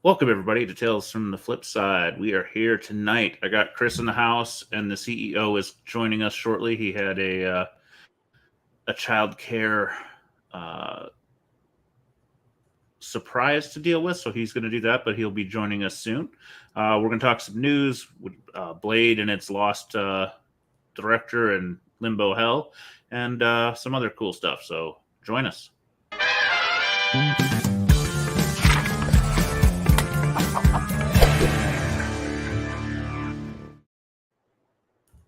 Welcome everybody to Tales from the Flipside. We are here tonight. I got Chris in the house, and the CEO is joining us shortly. He had a child care uh, surprise to deal with, so he's going to do that. But he'll be joining us soon. We're going to talk some news with Blade and its lost director and Limbo Hell, and some other cool stuff. So join us.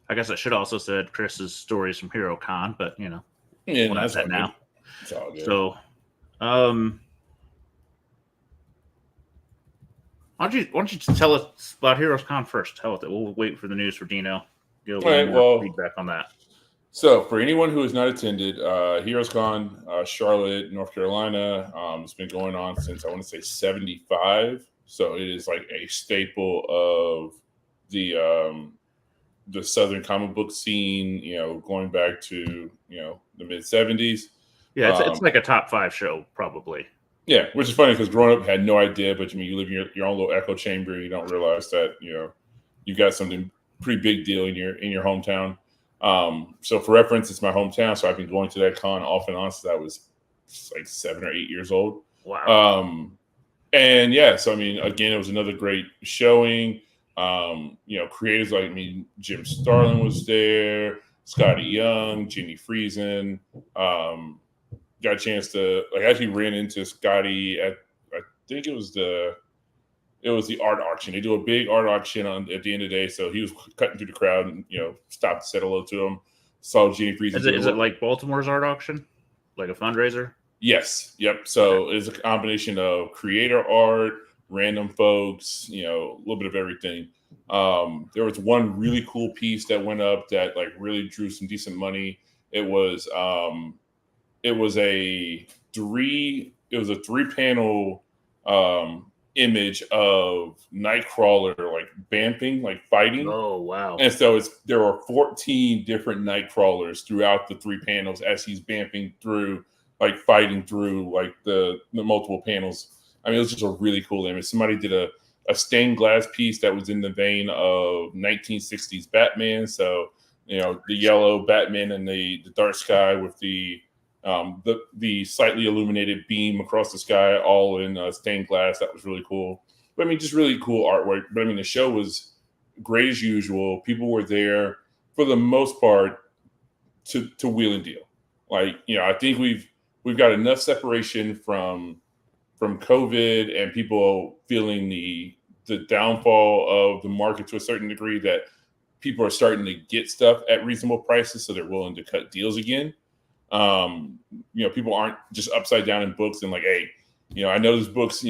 I guess I should also said Chris's stories from HeroCon, but Yeah, we'll no, have that's all that good. now. It's all good. So, um, why don't you just tell us about HeroesCon first? Hell with it. We'll wait for the news for Dino. Get a All little right. more Well, feedback on that. so for anyone who has not attended, HeroesCon, Charlotte, North Carolina, it's been going on since I want to say '75. So it is like a staple of the Southern comic book scene. Going back to the mid '70s. Yeah, it's Um, like a top five show probably. yeah, which is funny because growing up, had no idea. But I mean, you live in your own little echo chamber. You don't realize that you got something pretty big deal in your hometown. So for reference, it's my hometown, so I've been going to that con off and on since I was like 7 or 8 years old. Wow. Um, and yeah, so I mean, again, it was another great showing. Creators like Jim Starlin was there, Scotty Young, Jenny Friesen. Um, got a chance to like actually ran into Scotty at I think it was the art auction. They do a big art auction at the end of the day. So he was cutting through the crowd and stopped to say hello to him. Saw Gene Friesen Is do it a is it little. like Baltimore's art auction, like a fundraiser? Yes, yep. Okay. So it's a combination of creator art, random folks, a little bit of everything. There was one really cool piece that went up that like really drew some decent money. It was um, it was a three panel image of Nightcrawler like vamping, like fighting. Oh wow. And so there are 14 different Nightcrawlers throughout the three panels as he's vamping through, like fighting through like the multiple panels. I mean, it was just a really cool image. Somebody did a stained glass piece that was in the vein of 1960s Batman. So, the yellow Batman and the dark sky with the slightly illuminated beam across the sky, all in stained glass. That was really cool. But I mean, just really cool artwork. But I mean, the show was great as usual. People were there for the most part to wheel and deal. Like I think we've got enough separation from COVID and people feeling the downfall of the market to a certain degree that people are starting to get stuff at reasonable prices, so they're willing to cut deals again. People aren't just upside down in books and like, hey, I know this book's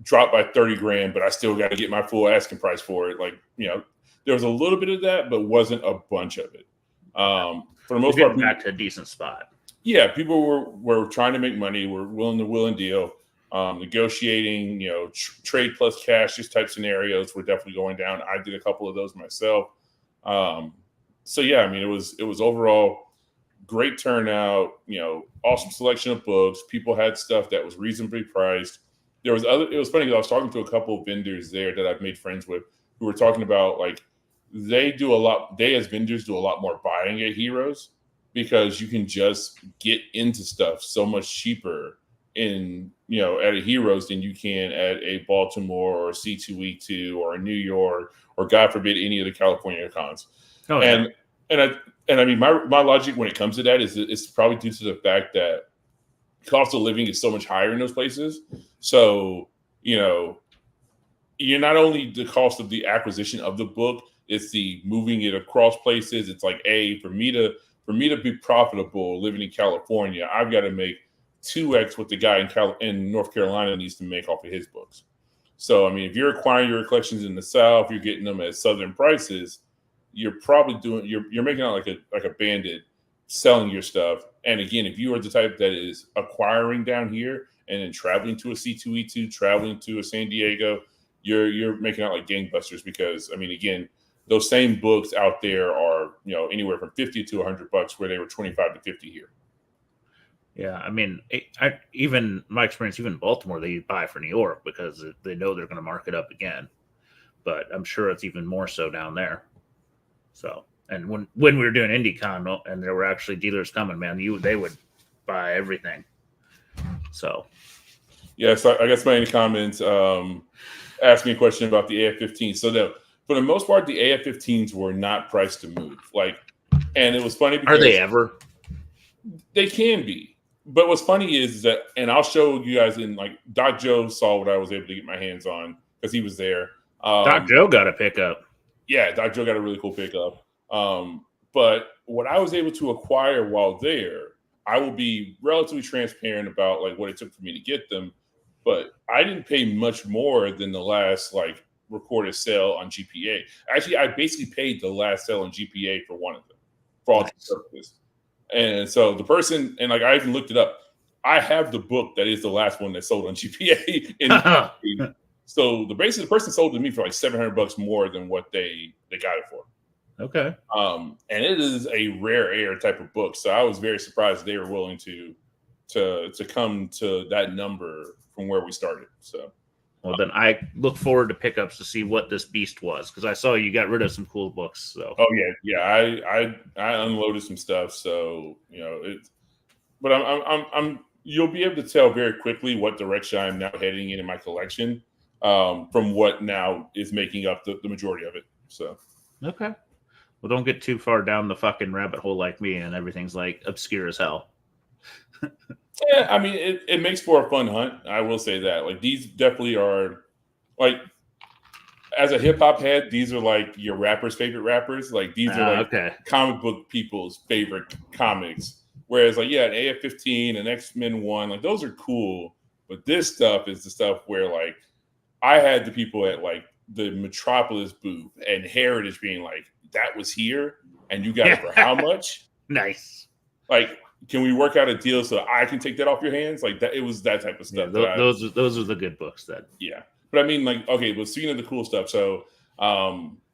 dropped by 30 grand, but I still got to get my full asking price for it. Like, there was a little bit of that, but wasn't a bunch of it. For the They're most part, getting people, back to a decent spot. yeah, people were trying to make money, were willing to will and deal. Negotiating, trade plus cash, these type scenarios were definitely going down. I did a couple of those myself. Um, so yeah, I mean, it was overall great turnout, awesome selection of books. People had stuff that was reasonably priced. It was funny because I was talking to a couple of vendors there that I've made friends with who were talking about like they as vendors do a lot more buying at Heroes because you can just get into stuff so much cheaper at a Heroes than you can at a Baltimore or C2E2 or a New York or God forbid any of the California cons. Oh yeah. And and I and I mean my logic when it comes to that is it's probably due to the fact that cost of living is so much higher in those places. So you're not only the cost of the acquisition of the book, it's the moving it across places. It's like, hey, for me to be profitable living in California, I've got to make 2x what the guy in North Carolina needs to make off of his books. So I mean, if you're acquiring your collections in the South, you're getting them at Southern prices. You're probably you're making out like a bandit selling your stuff. And again, if you are the type that is acquiring down here and then traveling to a C2E2, traveling to a San Diego, you're making out like gangbusters because I mean, again, those same books out there are anywhere from $50 to $100, where they were 25 to 50 here. Yeah, I mean, even my experience, even in Baltimore, they buy for New York because they know they're going to mark it up again. But I'm sure it's even more so down there. So, and when we were doing IndyCon and there were actually dealers coming, man, they would buy everything. So, Yeah, so I guess my any comments asked me a question about the AF-15. So for the most part, the AF-15s were not priced to move. Like, and it was funny are they because ever? they can be. But what's funny is that, and I'll show you guys in like Doc Joe saw what I was able to get my hands on because he was there. Doc Joe got a pickup. Yeah, Doc Joe got a really cool pickup. But what I was able to acquire while there, I will be relatively transparent about like what it took for me to get them. But I didn't pay much more than the last like recorded sale on GPA. Actually, I basically paid the last sale on GPA for one of them for all Nice. purposes. And so the person, and like I even looked it up. I have the book that is the last one that sold on GPA. So the person sold it to me for like $700 more than what they got it for. Okay. And it is a rare air type of book. So I was very surprised they were willing to come to that number from where we started. So well, then I look forward to pickups to see what this beast was because I saw you got rid of some cool books. So yeah. I unloaded some stuff. So but I'm you'll be able to tell very quickly what direction I'm now heading in my collection from what now is making up the majority of it. So okay. Well, don't get too far down the fucking rabbit hole like me, and everything's like obscure as hell. yeah, I mean, it makes for a fun hunt. I will say that. Like these definitely are like as a hip hop head, these are like your rapper's favorite rappers. Like these are like okay. comic book people's favorite comics. Whereas like an AF-15, an X-Men 1, like those are cool. But this stuff is the stuff where like I had the people at like the Metropolis booth and Heritage being like, that was here and you got it for how much? Nice. Like, can we work out a deal so I can take that off your hands? Like that, it was that type of stuff. Yeah, those are the good books then. Yeah. But I mean, like, okay, but speaking of the cool stuff, so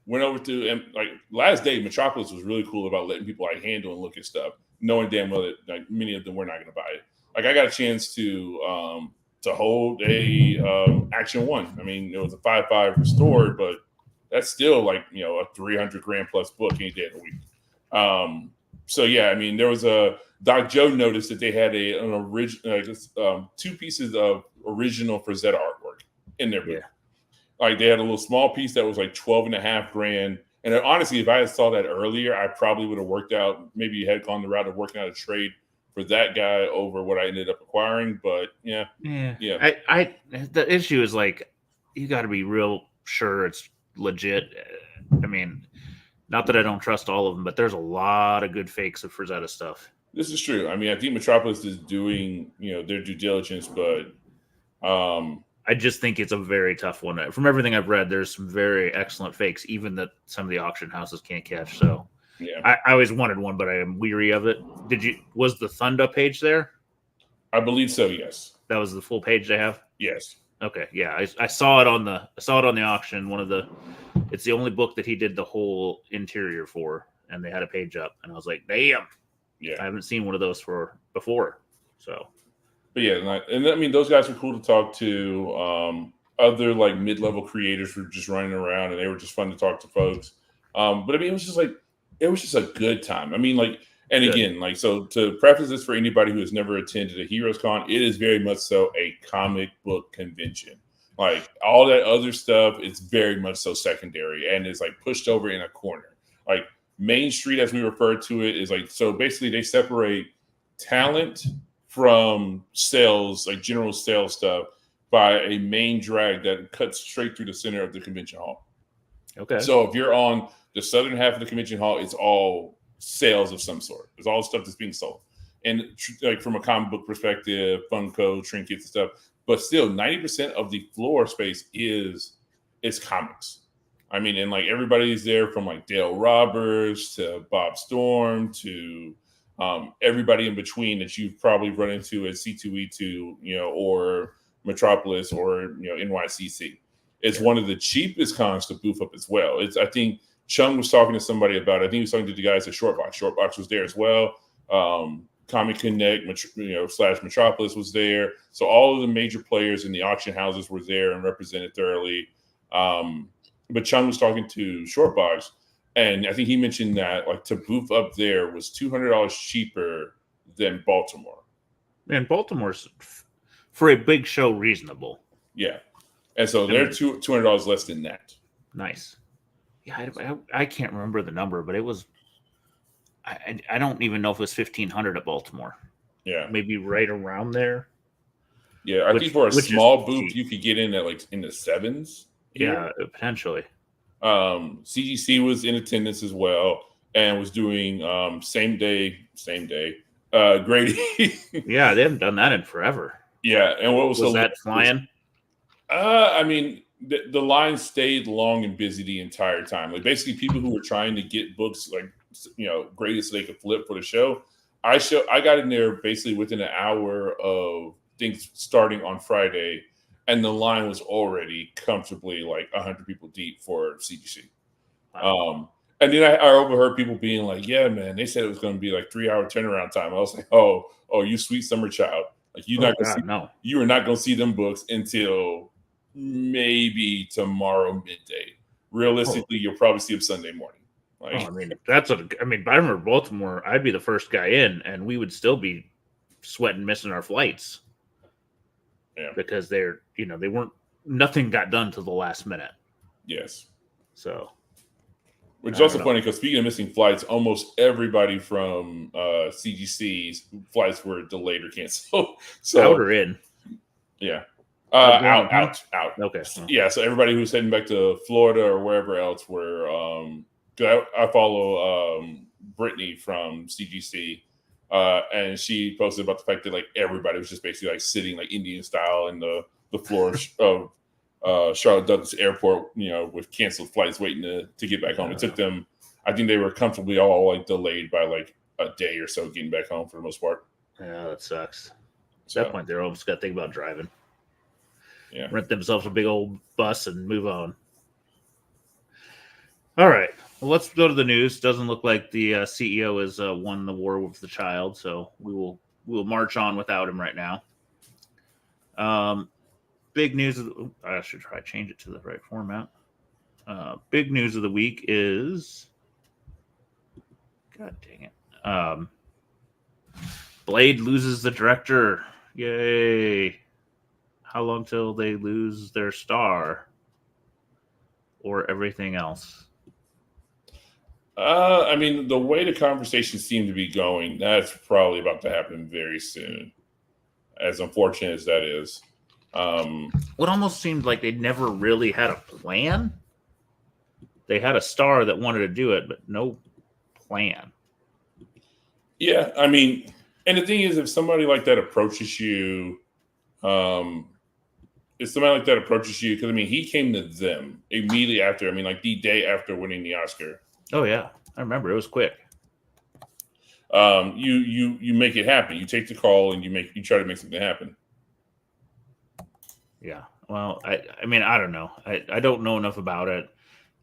went over to and like last day, Metropolis was really cool about letting people like handle and look at stuff, knowing damn well that like many of them were not going to buy it. Like I got a chance to hold a Action One. I mean, it was a 5.5 restored, but that's still like a 300 grand plus book any day of the week. So yeah, I mean, there was a Doc Joe noticed that they had an original two pieces of original Frazetta artwork in their book. Yeah. Like they had a little small piece that was like 12.5 grand. And honestly, if I had saw that earlier, I probably would have worked out. Maybe you had gone the route of working out a trade for that guy over what I ended up acquiring. But yeah. I the issue is like you got to be real sure it's legit. I mean, not that I don't trust all of them, but there's a lot of good fakes of Frazetta stuff. This is true. I mean, I think Metropolis is doing their due diligence, but I just think it's a very tough one. From everything I've read, there's some very excellent fakes, even that some of the auction houses can't catch. So yeah, I always wanted one, but I am weary of it. Was the Thunda page there? I believe so. Yes, that was the full page they have. Yes. Okay. Yeah, I saw it on the auction. It's the only book that he did the whole interior for, and they had a page up, and I was like, damn. Yeah, I haven't seen one of those before. So. But yeah, and I mean, those guys were cool to talk to. Other like mid-level creators were just running around, and they were just fun to talk to folks. But I mean, it was just a good time. I mean, like, and good. Again, like, so to preface this for anybody who has never attended a Heroes Con, it is very much so a comic book convention. Like all that other stuff is very much so secondary, and is like pushed over in a corner. Like Main Street, as we refer to it, is like, so basically they separate talent from sales, like general sales stuff, by a main drag that cuts straight through the center of the convention hall. Okay. So if you're on the southern half of the convention hall, it's all sales of some sort. It's all stuff that's being sold. And like from a comic book perspective, Funko, trinkets and stuff, but still 90% of the floor space is comics. I mean, and like everybody's there from like Dale Roberts to Bob Storm to everybody in between that you've probably run into at C2E2, or Metropolis or NYCC. It's one of the cheapest cons to booth up as well. I think Chung was talking to somebody about it. I think he was talking to the guys at Shortbox. Shortbox was there as well. Comic Connect, / Metropolis was there. So all of the major players in the auction houses were there and represented thoroughly. But Chung was talking to Shortbox, and I think he mentioned that like to booth up there was $200 cheaper than Baltimore. And Baltimore's for a big show reasonable. Yeah, and so they're $200 less than that. Nice. Yeah, I can't remember the number, but it was. I don't even know if it was 1,500 at Baltimore. Yeah, maybe right around there. Yeah, I think for a small booth, you could get in at like in the sevens. Yeah, potentially. CGC was in attendance as well and was doing same day. Grady. Yeah, they haven't done that in forever. Yeah, and what was that flying? I mean, the line stayed long and busy the entire time. Like basically, people who were trying to get books, like graded so they could flip for the show. I got in there basically within an hour of things starting on Friday, and the line was already comfortably like 100 people deep for CGC. Wow. And then I overheard people being like, "Yeah, man, they said it was going to be like 3-hour turnaround time." I was like, "Oh, you sweet summer child! Like you are not going to see them books until maybe tomorrow midday. Realistically, you'll probably see them Sunday morning." Like, I mean, but I remember Baltimore. I'd be the first guy in, and we would still be sweating, missing our flights. Yeah, because they weren't. Nothing got done till the last minute. Yes. So. Which is also funny because speaking of missing flights, almost everybody from CGC's flights were delayed or canceled. So out or in? Yeah, out. Okay. Yeah, so everybody who's heading back to Florida or wherever else were. I follow Brittany from CGC, and she posted about the fact that like everybody was just basically like sitting like Indian style in the floor of Charlotte Douglas Airport, with canceled flights waiting to get back home. It took them, I think they were comfortably all like delayed by like a day or so getting back home for the most part. Yeah, that sucks. At that point, they're almost got to think about driving. Yeah. Rent themselves a big old bus and move on. All right. Well, let's go to the news. Doesn't look like the CEO has won the war with the child, so we'll march on without him right now. Big news. I should try to change it to the right format. Big news of the week is. God dang it. Blade loses the director. Yay. How long till they lose their star? Or everything else? I mean, the way the conversation seemed to be going, that's probably about to happen very soon. As unfortunate as that is. It almost seemed like they never really had a plan. They had a star that wanted to do it, but no plan. Yeah, I mean, and the thing is, if somebody like that approaches you, because I mean, he came to them immediately after. I mean, like the day after winning the Oscar. Oh yeah, I remember it was quick. You make it happen. You take the call and you try to make something happen. Yeah. Well, I mean, I don't know. I don't know enough about it.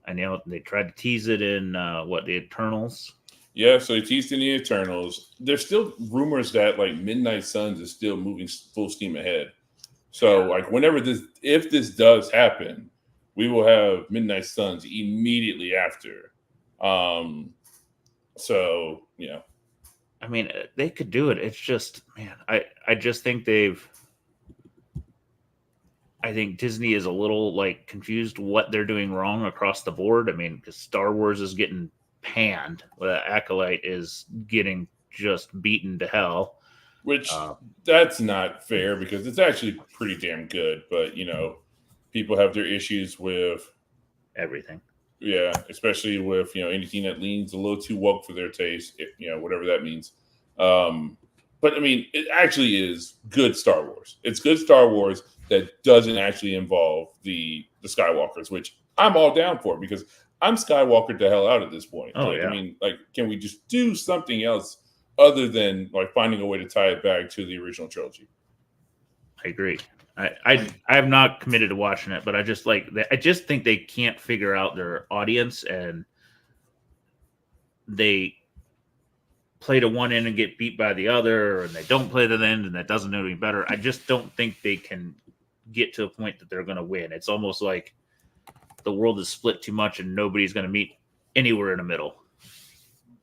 I know they tried to tease it in the Eternals. Yeah, so they teased in the Eternals. There's still rumors that like Midnight Suns is still moving full steam ahead. So like if this does happen, we will have Midnight Suns immediately after. So yeah. I mean, they could do it. It's just, man, I just think I think Disney is a little like confused what they're doing wrong across the board. I mean, because Star Wars is getting panned, Acolyte is getting just beaten to hell. Which that's not fair because it's actually pretty damn good. But people have their issues with everything. Yeah, especially with anything that leans a little too woke for their taste. Whatever that means. But I mean, it actually is good Star Wars. It's good Star Wars that doesn't actually involve the Skywalkers, which I'm all down for because I'm Skywalker the hell out at this point. Oh, yeah. I mean, like, can we just do something else other than like finding a way to tie it back to the original trilogy? I agree. I have not committed to watching it, but I just think they can't figure out their audience, and they play to one end and get beat by the other, and they don't play to the end and that doesn't do any better. I just don't think they can get to a point that they're going to win. It's almost like the world is split too much and nobody's going to meet anywhere in the middle.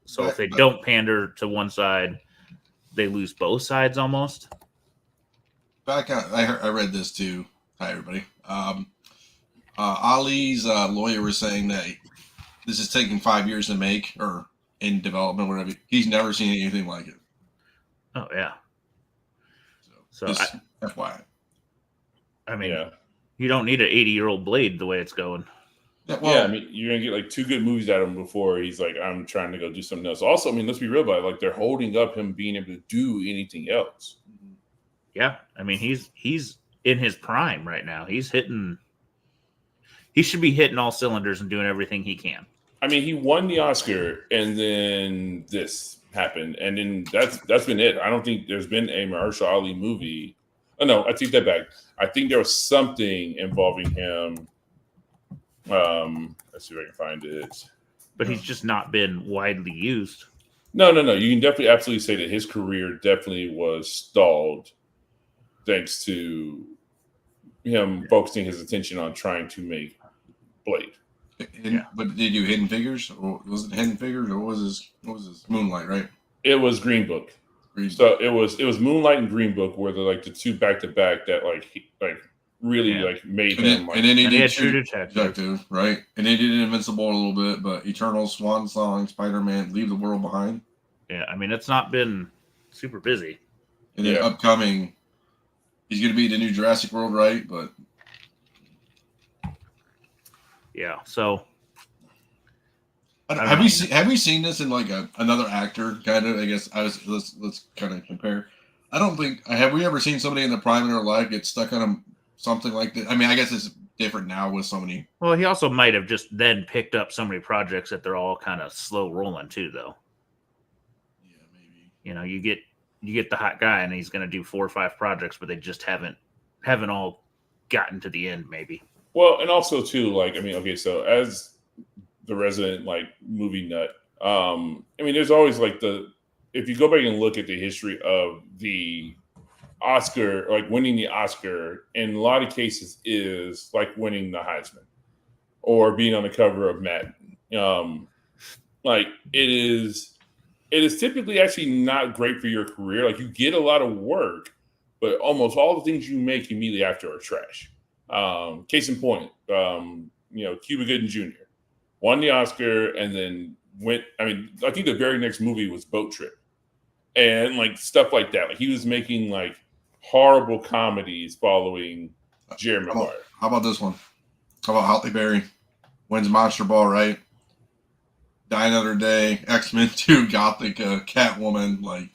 So if they don't pander to one side, they lose both sides almost. I read this too. Hi, everybody. Ali's lawyer was saying that this is taking 5 years to make or in development, whatever. He's never seen anything like it. Oh, yeah. So FYI. I mean, you don't need an 80-year-old Blade the way it's going. Yeah, I mean, you're going to get like 2 good movies out of him before he's like, I'm trying to go do something else. Also, I mean, let's be real about it. Like, they're holding up him being able to do anything else. Yeah, I mean, he's in his prime right now. He should be hitting all cylinders and doing everything he can. I mean, he won the Oscar, and then this happened, and then that's been it. I don't think there's been a Mahershala Ali movie. Oh no, I take that back. I think there was something involving him. Let's see if I can find it. But he's just not been widely used. No. You can definitely absolutely say that his career definitely was stalled thanks to him focusing his attention on trying to make Blade. But did you Hidden Figures? Or was it Hidden Figures, or what was his Moonlight? Right. It was Green Book. So it was Moonlight and Green Book were the 2 back to back that really made him. And then he did True Detective, right? And they did Invincible a little bit, but Eternal, Swan Song, Spider-Man, Leave the World Behind. Yeah, I mean, it's not been super busy. And then upcoming, he's going to be the new Jurassic World, right? But yeah, so have we seen this in another actor? Kind of, I guess. Let's kind of compare. I don't think have we ever seen somebody in the prime of their life get stuck on something like this? I mean, I guess it's different now with so many. Well, he also might have just then picked up so many projects that they're all kind of slow rolling too, though. Yeah, maybe. You know, you get the hot guy and he's going to do 4 or 5 projects, but they just haven't all gotten to the end, maybe. Well, and also too, so as the resident movie nut, I mean, there's always if you go back and look at the history of the Oscar, winning the Oscar, in a lot of cases is like winning the Heisman or being on the cover of Madden. It is typically actually not great for your career. You get a lot of work, but almost all the things you make immediately after are trash. Case in point, Cuba Gooding Jr. won the Oscar and then I think the very next movie was Boat Trip and stuff like that. He was making horrible comedies following Jerry Maguire. How about this one? How about Halle Berry wins Monster Ball, right? Die Another Day, X-Men 2, Gothic, Catwoman,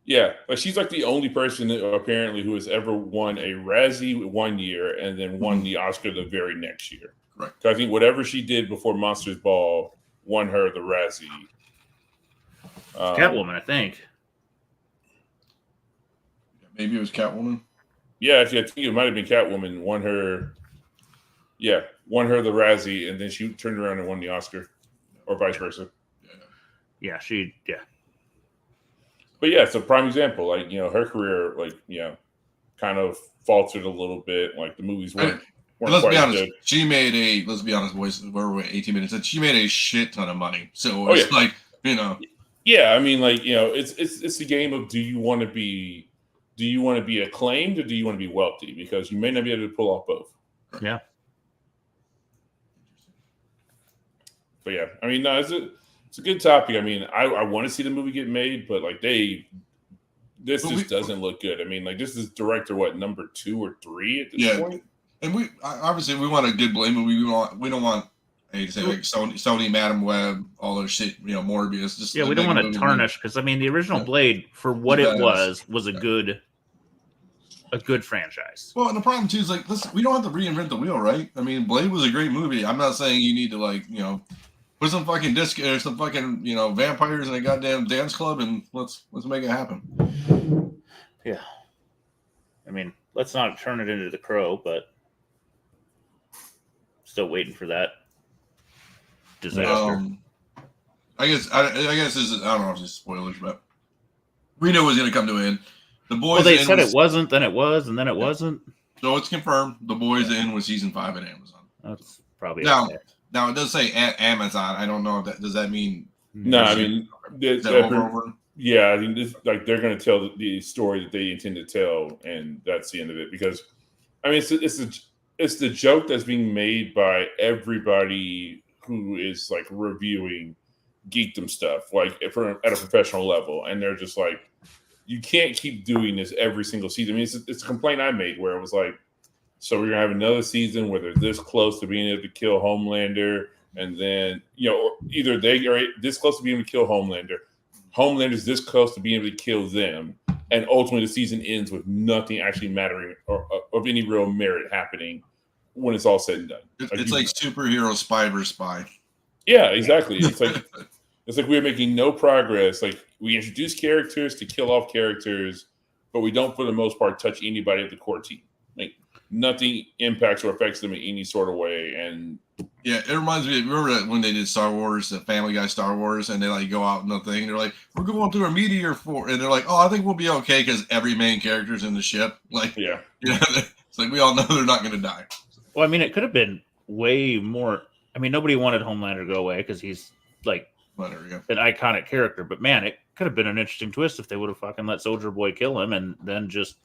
Yeah, she's the only person apparently who has ever won a Razzie one year and then won the Oscar the very next year. Right. I think whatever she did before Monsters Ball won her the Razzie. Catwoman, I think. Maybe it was Catwoman. Yeah, actually, I think it might have been Catwoman. Won her the Razzie, and then she turned around and won the Oscar, or vice versa. Yeah. But yeah, it's a prime example. Her career, kind of faltered a little bit. The movies weren't let's quite be honest. good. She made let's be honest, boys. We're 18 minutes, and she made a shit ton of money. So it's Yeah, I mean, it's the game of do you want to be acclaimed or do you want to be wealthy? Because you may not be able to pull off both. Yeah. But yeah, I mean, no, it's a good topic. I mean, I want to see the movie get made, but this just doesn't look good. I mean, this is director number 2 or 3 at this point. And we obviously we want a good Blade movie. We don't want Sony, Madam Web, all those shit. Morbius. Just we don't want to tarnish because the original Blade for what it was a good franchise. Well, and the problem too is listen, we don't have to reinvent the wheel, right? I mean, Blade was a great movie. I'm not saying you need to put some fucking disco or some fucking vampires in a goddamn dance club and let's make it happen. Yeah, I mean, let's not turn it into The Crow, but still waiting for that disaster. I guess this is, I don't know if it's spoilers, but we knew it was going to come to an end. The Boys. Well, they said it wasn't, then it was, and then it wasn't. So it's confirmed. The Boys End was season 5 at Amazon. That's probably now. Okay. Now it does say at Amazon. I don't know if that does that mean. No, I mean, over? Yeah, I mean, like they're going to tell the story that they intend to tell, and that's the end of it. Because, I mean, it's the joke that's being made by everybody who is like reviewing geekdom stuff, like at a professional level, and they're just like, you can't keep doing this every single season. I mean, it's a complaint I made where it was like, so we're gonna have another season where they're this close to being able to kill Homelander, and then either they are this close to being able to kill Homelander. Homelander's this close to being able to kill them, and ultimately the season ends with nothing actually mattering or of any real merit happening when it's all said and done. It's like superhero spy versus spy. Yeah, exactly. It's like we're making no progress. Like we introduce characters to kill off characters, but we don't, for the most part, touch anybody at the core team. Like nothing impacts or affects them in any sort of way. And yeah, it reminds me. Remember that when they did Star Wars, the Family Guy Star Wars, and they like go out and the thing. They're like, "We're going through a meteor for," and they're like, "Oh, I think we'll be okay because every main character's in the ship." Like, yeah, it's like we all know they're not going to die. Well, I mean, it could have been way more. I mean, nobody wanted Homelander to go away because he's like an iconic character. But man, it could have been an interesting twist if they would have fucking let Soldier Boy kill him and then just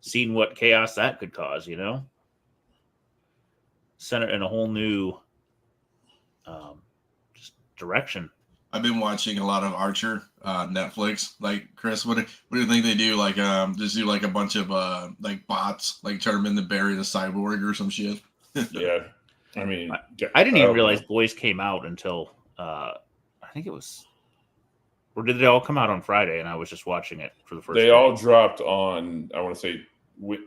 seen what chaos that could cause. Sent it in a whole new just direction. I've been watching a lot of Archer, Netflix. Like, Chris, what do you think they do? Like, just do like a bunch of like bots, like turn them into Barry the Cyborg or some shit. Yeah, I mean, I didn't even realize Boys came out until I think it was, or did they all come out on Friday? And I was just watching it for the first. They all dropped on, I want to say,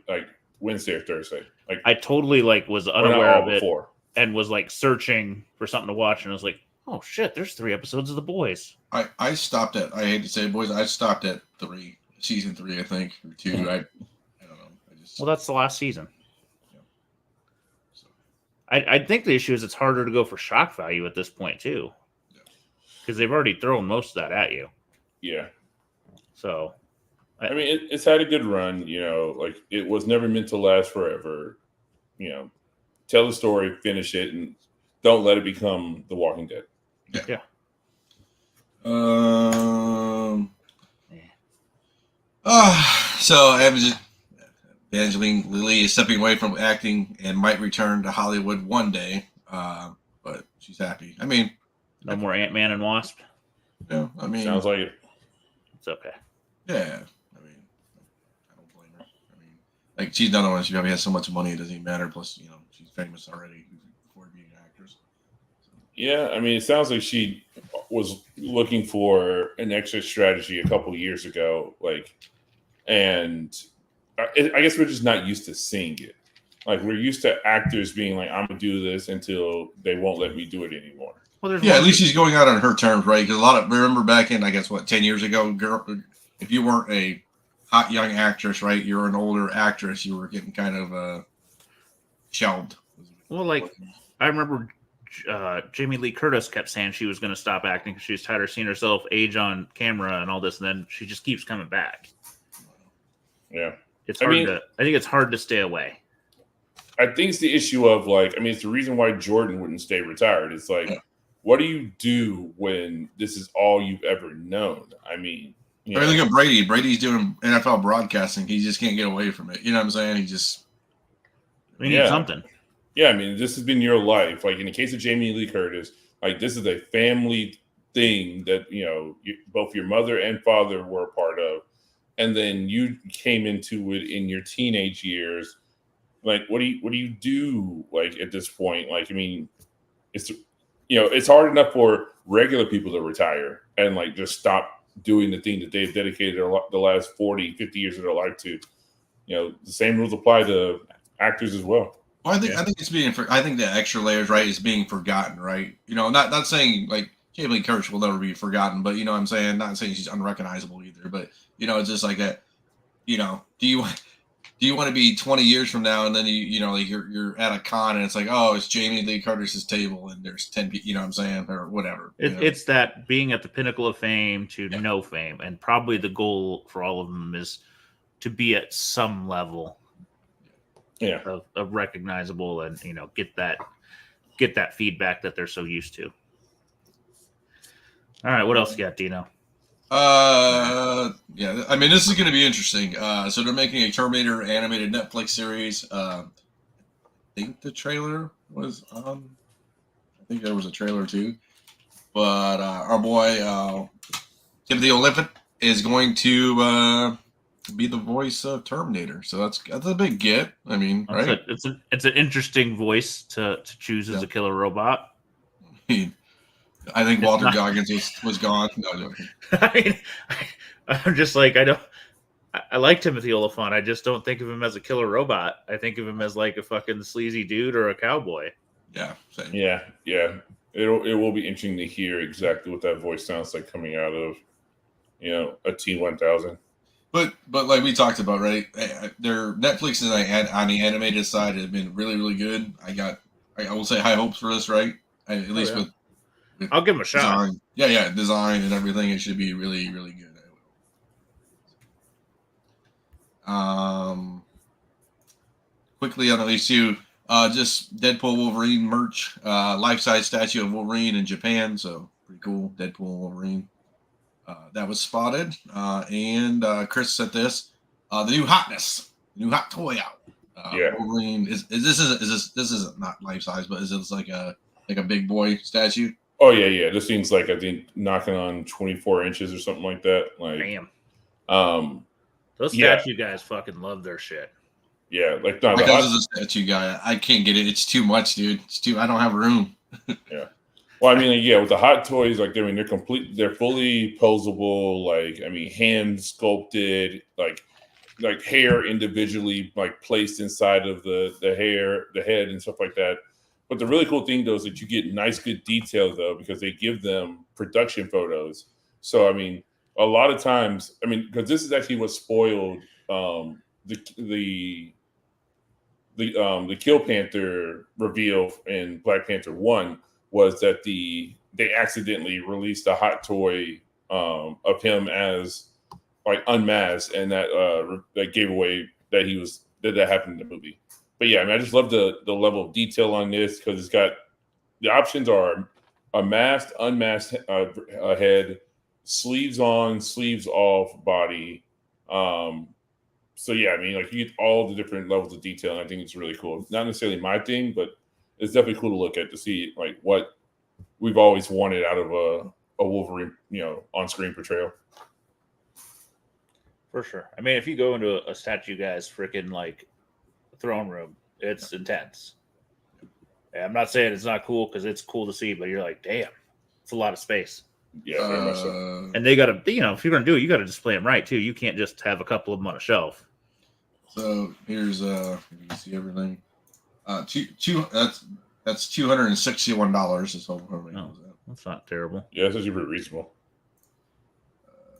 like Wednesday or Thursday. Like I totally was unaware of it before. And was like searching for something to watch, and I was like, oh shit, there's 3 episodes of The Boys. I stopped at, I hate to say it, boys, I stopped at season 3, I think, or 2. I don't know. Well, that's the last season. Yeah. So. I think the issue is it's harder to go for shock value at this point too, because they've already thrown most of that at you. Yeah. So, I mean, it's had a good run. Like it was never meant to last forever. Tell the story, finish it, and don't let it become The Walking Dead. Yeah. So Evangeline Lilly is stepping away from acting and might return to Hollywood one day, but she's happy. I mean, no more Ant-Man and Wasp. Yeah, I mean, sounds like it. It's okay. Yeah, I mean, I don't blame her. I mean, like she's another one. She probably has so much money it doesn't even matter. Plus, she's famous already before being an actress. So. Yeah, I mean, it sounds like she was looking for an exit strategy a couple years ago, and I guess we're just not used to seeing it. Like we're used to actors being like, "I'm gonna do this until they won't let me do it anymore." Well, at least she's going out on her terms, right? Because remember back in, I guess, 10 years ago, girl, if you weren't a hot young actress, right, you're an older actress, you were getting kind of shelved. Well, I remember Jamie Lee Curtis kept saying she was going to stop acting because she was tired of seeing herself age on camera and all this, and then she just keeps coming back. Yeah. I think it's hard to stay away. I think it's the issue of it's the reason why Jordan wouldn't stay retired. It's what do you do when this is all you've ever known? I mean, look at Brady. Brady's doing NFL broadcasting. He just can't get away from it. You know what I'm saying? We need something. Yeah, I mean, this has been your life. Like in the case of Jamie Lee Curtis, this is a family thing that both your mother and father were a part of, and then you came into it in your teenage years. What do you do at this point? I mean, it's hard enough for regular people to retire and just stop doing the thing that they've dedicated the last 40, 50 years of their life to. The same rules apply to actors as well. Well, I think it's being. I think the extra layers, right, is being forgotten, right? Not saying Jamie Lee Curtis will never be forgotten, but what I'm saying, not saying she's unrecognizable either, but it's just like that. Do do you want to be 20 years from now and then you're at a con and it's like, oh, it's Jamie Lee Curtis's table and there's 10 people, you know what I'm saying, or whatever. It's that being at the pinnacle of fame to no fame, and probably the goal for all of them is to be at some level of recognizable and get that feedback that they're so used to. All right, what else you got, Dino? Yeah, I mean, this is going to be interesting. So they're making a Terminator animated Netflix series. I think the trailer was on. I think there was a trailer too. But our boy Timothy Olyphant is going to be the voice of Terminator. So that's a big get. I mean, right? It's an interesting voice to choose as a killer robot. I think Walter Goggins was gone. No, joking. I mean, I'm just like, I like Timothy Olyphant. I just don't think of him as a killer robot. I think of him as like a fucking sleazy dude or a cowboy. Yeah, same. Yeah. It will be interesting to hear exactly what that voice sounds like coming out of, a T-1000. But like we talked about, right? Their Netflix on the animated side has been really, really good. I will say high hopes for this, right? At least with I'll give him a shot. Design. Design and everything. It should be really, really good. Quickly on these two, just Deadpool Wolverine merch, life-size statue of Wolverine in Japan. So pretty cool. Deadpool Wolverine. That was spotted. And Chris said this: the new hotness, the new hot toy out. Wolverine is this isn't not life-size, but is this like a big boy statue? Oh yeah. This thing's like, I think, knocking on 24 inches or something like that. Like, damn. Those statue guys fucking love their shit. Yeah, like because as a statue guy, I can't get it. It's too much, dude. I don't have room. Yeah. Well, I mean, with the hot toys, like, I mean, they're fully posable. Like, I mean, hand sculpted, like hair individually, like placed inside of the hair, the head, and stuff like that. But the really cool thing, though, is that you get nice, good detail, though, because they give them production photos. So, I mean, a lot of times, I mean, because this is actually what spoiled the Kill Panther reveal in Black Panther 1 was that they accidentally released a hot toy of him as like unmasked, and that gave away that that happened in the movie. But yeah, I mean, I just love the level of detail on this because it's got the options are a masked, unmasked head, sleeves on, sleeves off body. So yeah, I mean, like, you get all the different levels of detail, and I think it's really cool. Not necessarily my thing, but it's definitely cool to look at to see like what we've always wanted out of a Wolverine, on-screen portrayal. For sure. I mean, if you go into a statue guy's freaking like throne room, it's intense. And I'm not saying it's not cool because it's cool to see, but you're like, damn, it's a lot of space. Yeah, very much so. And they got to, if you're going to do it, you got to display them right too. You can't just have a couple of them on a shelf. So here's you can see everything. That's $261. Is all. Oh, that's not terrible. Yeah, that's actually pretty reasonable.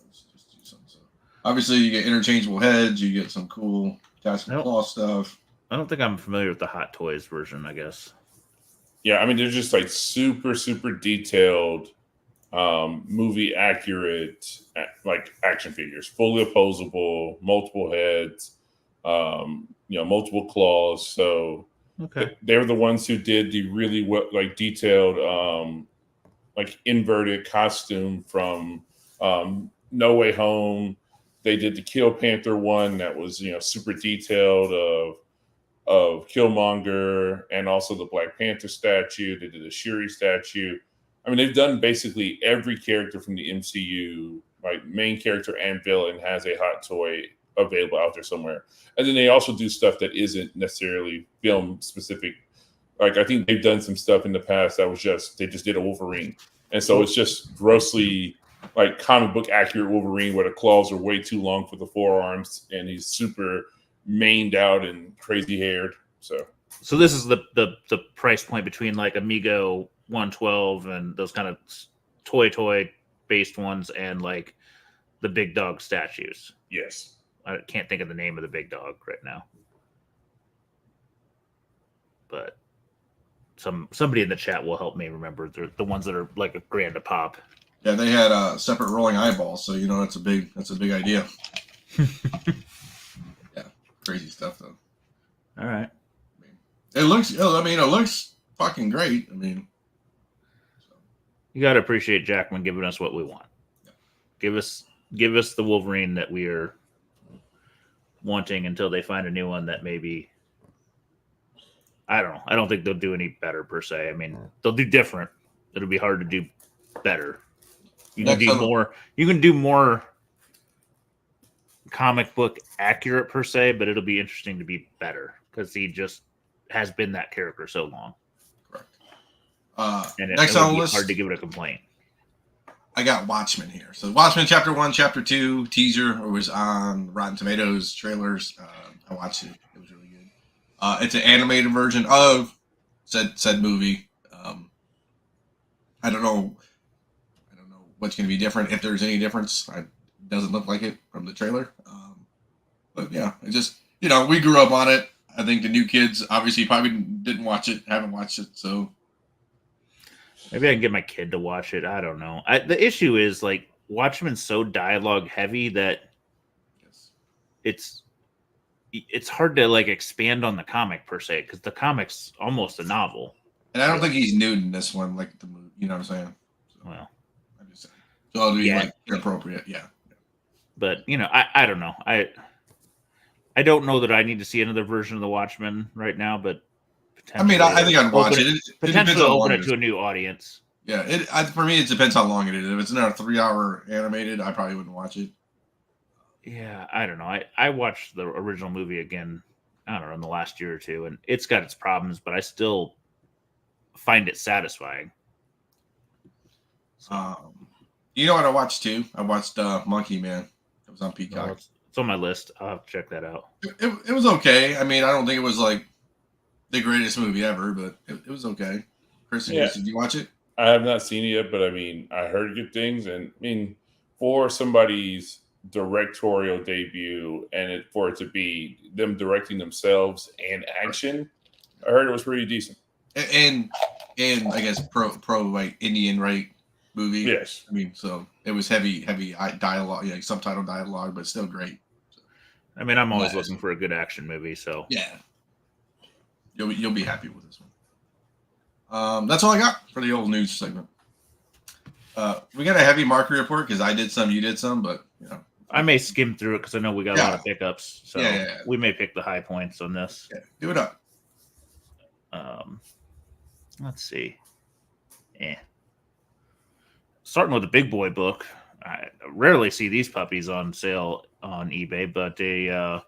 Let's just do something. So obviously, you get interchangeable heads. You get some cool Tasman Claw stuff. I don't think I'm familiar with the Hot Toys version, I guess. Yeah, I mean, they're just like super, super detailed, movie accurate, like action figures, fully opposable, multiple heads, multiple claws. So they're the ones who did the really detailed, like inverted costume from No Way Home. They did the Kill Panther one that was, super detailed of Killmonger, and also the Black Panther statue. They did a Shuri statue. I mean, they've done basically every character from the MCU, like main character and villain, has a hot toy available out there somewhere. And then they also do stuff that isn't necessarily film specific. Like, I think they've done some stuff in the past that was they just did a Wolverine. And so it's just grossly like comic book accurate Wolverine where the claws are way too long for the forearms and he's super maned out and crazy haired. So this is the price point between like Amigo 112 and those kind of toy based ones and like the big dog statues. Yes. I can't think of the name of the big dog right now, but somebody in the chat will help me remember. They're the ones that are like a grand a pop. Yeah, they had separate rolling eyeballs, so that's a big idea. Yeah, crazy stuff though. All right. It looks fucking great. I mean, you got to appreciate Jackman giving us what we want. Yeah. Give us the Wolverine that we are wanting until they find a new one that maybe, I don't know. I don't think they'll do any better per se. I mean, they'll do different. It'll be hard to do better. You can do more. You can do more comic book accurate per se, but it'll be interesting to be better because he just has been that character so long. Correct. And next it on would the be list, hard to give it a complaint. I got Watchmen here. So Watchmen Chapter 1, Chapter 2 teaser. It was on Rotten Tomatoes trailers. I watched it. It was really good. It's an animated version of said movie. I don't know what's going to be different, if there's any difference. It doesn't look like it from the trailer. But yeah, it just, we grew up on it. I think the new kids obviously probably didn't watch it, haven't watched it. So maybe I can get my kid to watch it. I don't know. The issue is like Watchmen's so dialogue heavy that it's hard to like expand on the comic per se because the comic's almost a novel. And I don't think he's nude in this one, like the movie. You know what I'm saying? So, well, I'm just saying. So it'll be like inappropriate, yeah. But I don't know. I don't know that I need to see another version of the Watchmen right now, but I mean, I think I'd watch it. Potentially open it to a new audience. Yeah, for me, it depends how long it is. If it's not a 3-hour animated, I probably wouldn't watch it. Yeah, I don't know. I watched the original movie again, I don't know, in the last year or two, and it's got its problems, but I still find it satisfying. So. You know what I watched too? I watched Monkey Man. It was on Peacock. Well, it's on my list. I'll have to check that out. It was okay. I mean, I don't think it was like the greatest movie ever, but it was okay. Chris, did you watch it? I have not seen it yet, but I mean, I heard good things, and I mean, for somebody's directorial debut and for it to be them directing themselves and action, I heard it was pretty decent. And I guess pro like Indian movie. Yes. I mean, so it was heavy dialogue, subtitle dialogue, but still great. So, I mean, I'm always looking for a good action movie, so yeah, you'll be happy with this one. That's all I got for the old news segment. We got a heavy marker report because I did some, you did some, but I may skim through it because I know we got a lot of pickups, so we may pick the high points on this. Yeah, do it up. Let's see. Starting with the big boy book, I rarely see these puppies on sale on eBay, but a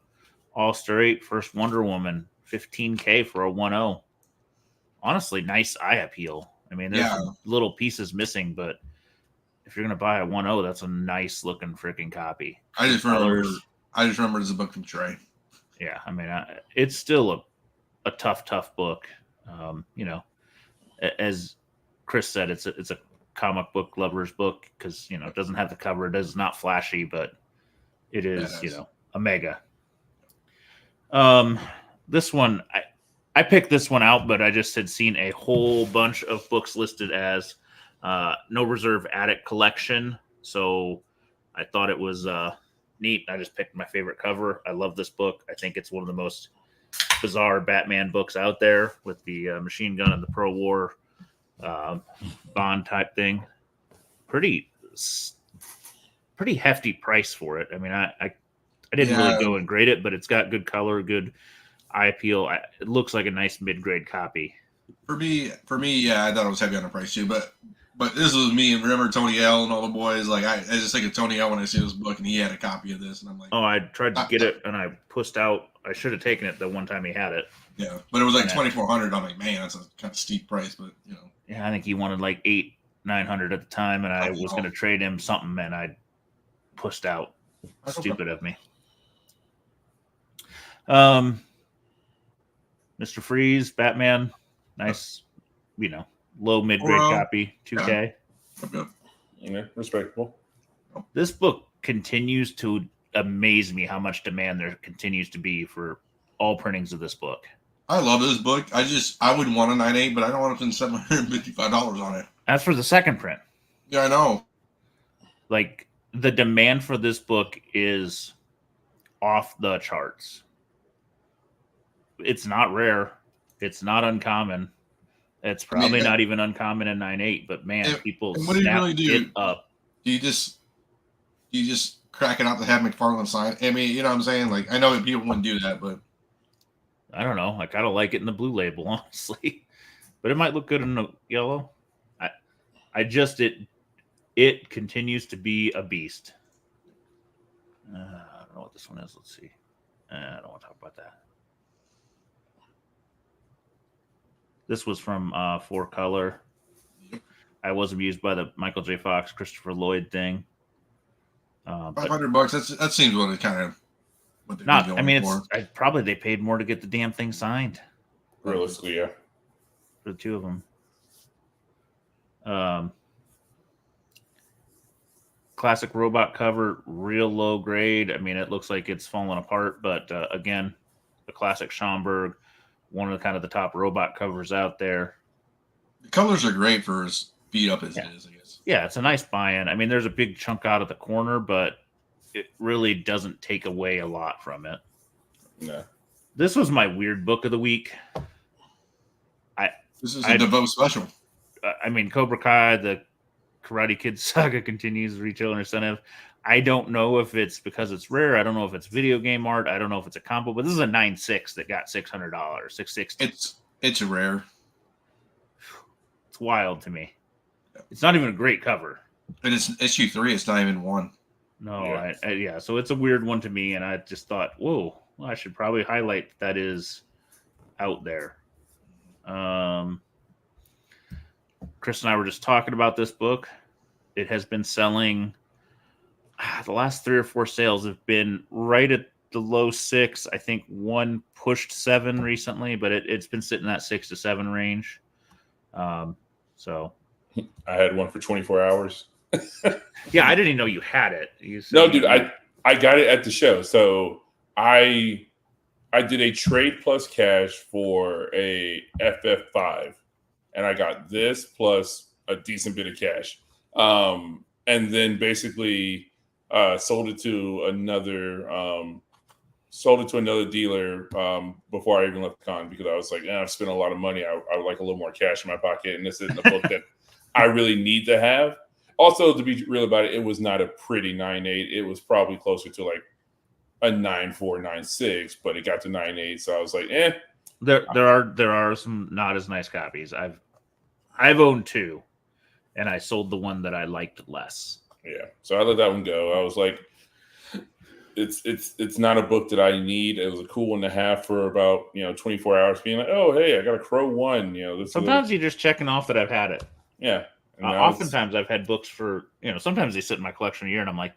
All-Star 8 First Wonder Woman, $15K for a 1.0. Honestly, nice eye appeal. I mean, there's some little pieces missing, but if you're going to buy a 1.0, that's a nice looking freaking copy. I just remember it's a book from Trey. Yeah, I mean, it's still a tough book. As Chris said, it's a comic book lover's book because it doesn't have the cover. It is not flashy, but it is a mega. This one I picked this one out, but I just had seen a whole bunch of books listed as No Reserve Attic Collection, so I thought it was neat. I just picked my favorite cover. I love this book. I think it's one of the most bizarre Batman books out there with the machine gun and the pro-war Bond type thing. Pretty hefty price for it. I mean, I didn't really go and grade it, but it's got good color, good eye appeal. It looks like a nice mid-grade copy. For me, yeah, I thought it was heavy on the price too. But this was me, and remember Tony L and all the boys. Like I just think of Tony L when I see this book, and he had a copy of this, and I'm like, oh, I tried to get it, and I pussed out. I should have taken it the one time he had it. Yeah, but it was like $2,400. I'm like, man, that's a kind of steep price, but Yeah, I think he wanted like $800-900 at the time, and I was going to trade him something, and I pussed out. Stupid of me. Mr. Freeze, Batman, nice, low mid-grade copy, 2K. Yeah, respectable. This book continues to amazed me how much demand there continues to be for all printings of this book. I love this book. I would want a 9.8, but I don't want to spend $755 on it. That's for the second print. Yeah, I know. Like, the demand for this book is off the charts. It's not rare. It's not uncommon. It's probably not even uncommon in 9.8, but man, people what do you really do? It up. Do you just crack it out to have McFarlane sign? I mean, you know what I'm saying? Like, I know that people wouldn't do that, but I don't know. I kind of like it in the blue label, honestly, but it might look good in the yellow. It continues to be a beast. I don't know what this one is. Let's see. I don't want to talk about that. This was from 4Color. I was amused by the Michael J. Fox, Christopher Lloyd thing. $500. That seems what it kind of. Not. I mean, probably they paid more to get the damn thing signed. Realistically, yeah. For the two of them. Classic robot cover, real low grade. I mean, it looks like it's falling apart, but again, the classic Schomburg, one of the kind of the top robot covers out there. The colors are great for as beat up as it is, I guess. Yeah, it's a nice buy-in. I mean, there's a big chunk out of the corner, but it really doesn't take away a lot from it. No. This was my weird book of the week. This is a DeVoe special. I mean, Cobra Kai, the Karate Kid saga continues, retail incentive. I don't know if it's because it's rare. I don't know if it's video game art. I don't know if it's a combo, but this is a 9.6 that got $600, $660. It's rare. It's wild to me. It's not even a great cover. And it's issue 3. It's not even 1. No, yeah. So it's a weird one to me, and I just thought, whoa, well, I should probably highlight that is out there. Chris and I were just talking about this book. It has been selling. The last 3 or 4 sales have been right at the low 6. I think one pushed 7 recently, but it's been sitting at 6 to 7 range. So I had one for 24 hours. Yeah, I didn't even know you had it. No, dude, I got it at the show. So I did a trade plus cash for a FF5, and I got this plus a decent bit of cash. And then basically sold it to another dealer before I even left the con, because I was like, I've spent a lot of money. I would like a little more cash in my pocket, and this isn't a book that I really need to have. Also, to be real about it, it was not a pretty 9.8. It was probably closer to like a 9.4, 9.6, but it got to 9.8. So I was like, There are some not as nice copies. I've owned 2, and I sold the one that I liked less. Yeah, so I let that one go. I was like, it's not a book that I need. It was a cool one to have for about 24 hours, being like, oh hey, I got a Crow 1. Sometimes you're just checking off that I've had it. Yeah. Oftentimes I've had books for sometimes they sit in my collection a year, and I'm like,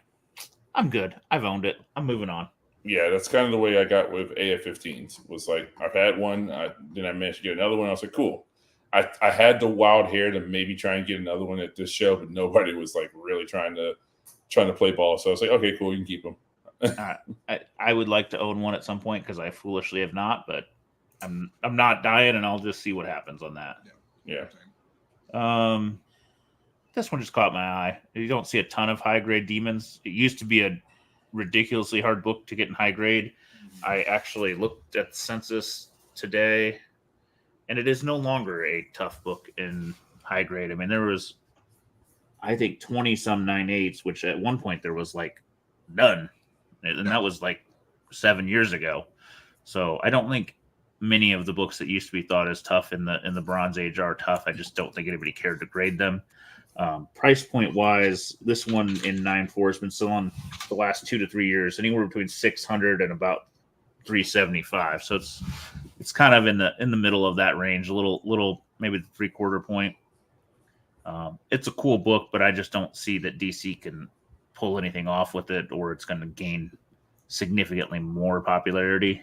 I'm good. I've owned it. I'm moving on. Yeah, that's kind of the way I got with AF-15s. Was like, I've had one, then I managed to get another one. I was like, cool. I had the wild hair to maybe try and get another one at this show, but nobody was like really trying to play ball. So I was like, okay, cool, you can keep them. I would like to own one at some point because I foolishly have not, but I'm not dying, and I'll just see what happens on that. Yeah. This one just caught my eye. You don't see a ton of high grade demons. It used to be a ridiculously hard book to get in high grade. I actually looked at the census today, and it is no longer a tough book in high grade. I mean, there was, I think, 20 some 9.8s, which at one point there was like none, and that was like 7 years ago. So I don't think many of the books that used to be thought as tough in the Bronze Age are tough. I just don't think anybody cared to grade them. Price point wise, this one in 9.4 has been selling the last 2 to 3 years, anywhere between 600 and about 375. So it's kind of in the middle of that range, a little maybe the 3/4 point. It's a cool book, but I just don't see that DC can pull anything off with it, or it's going to gain significantly more popularity.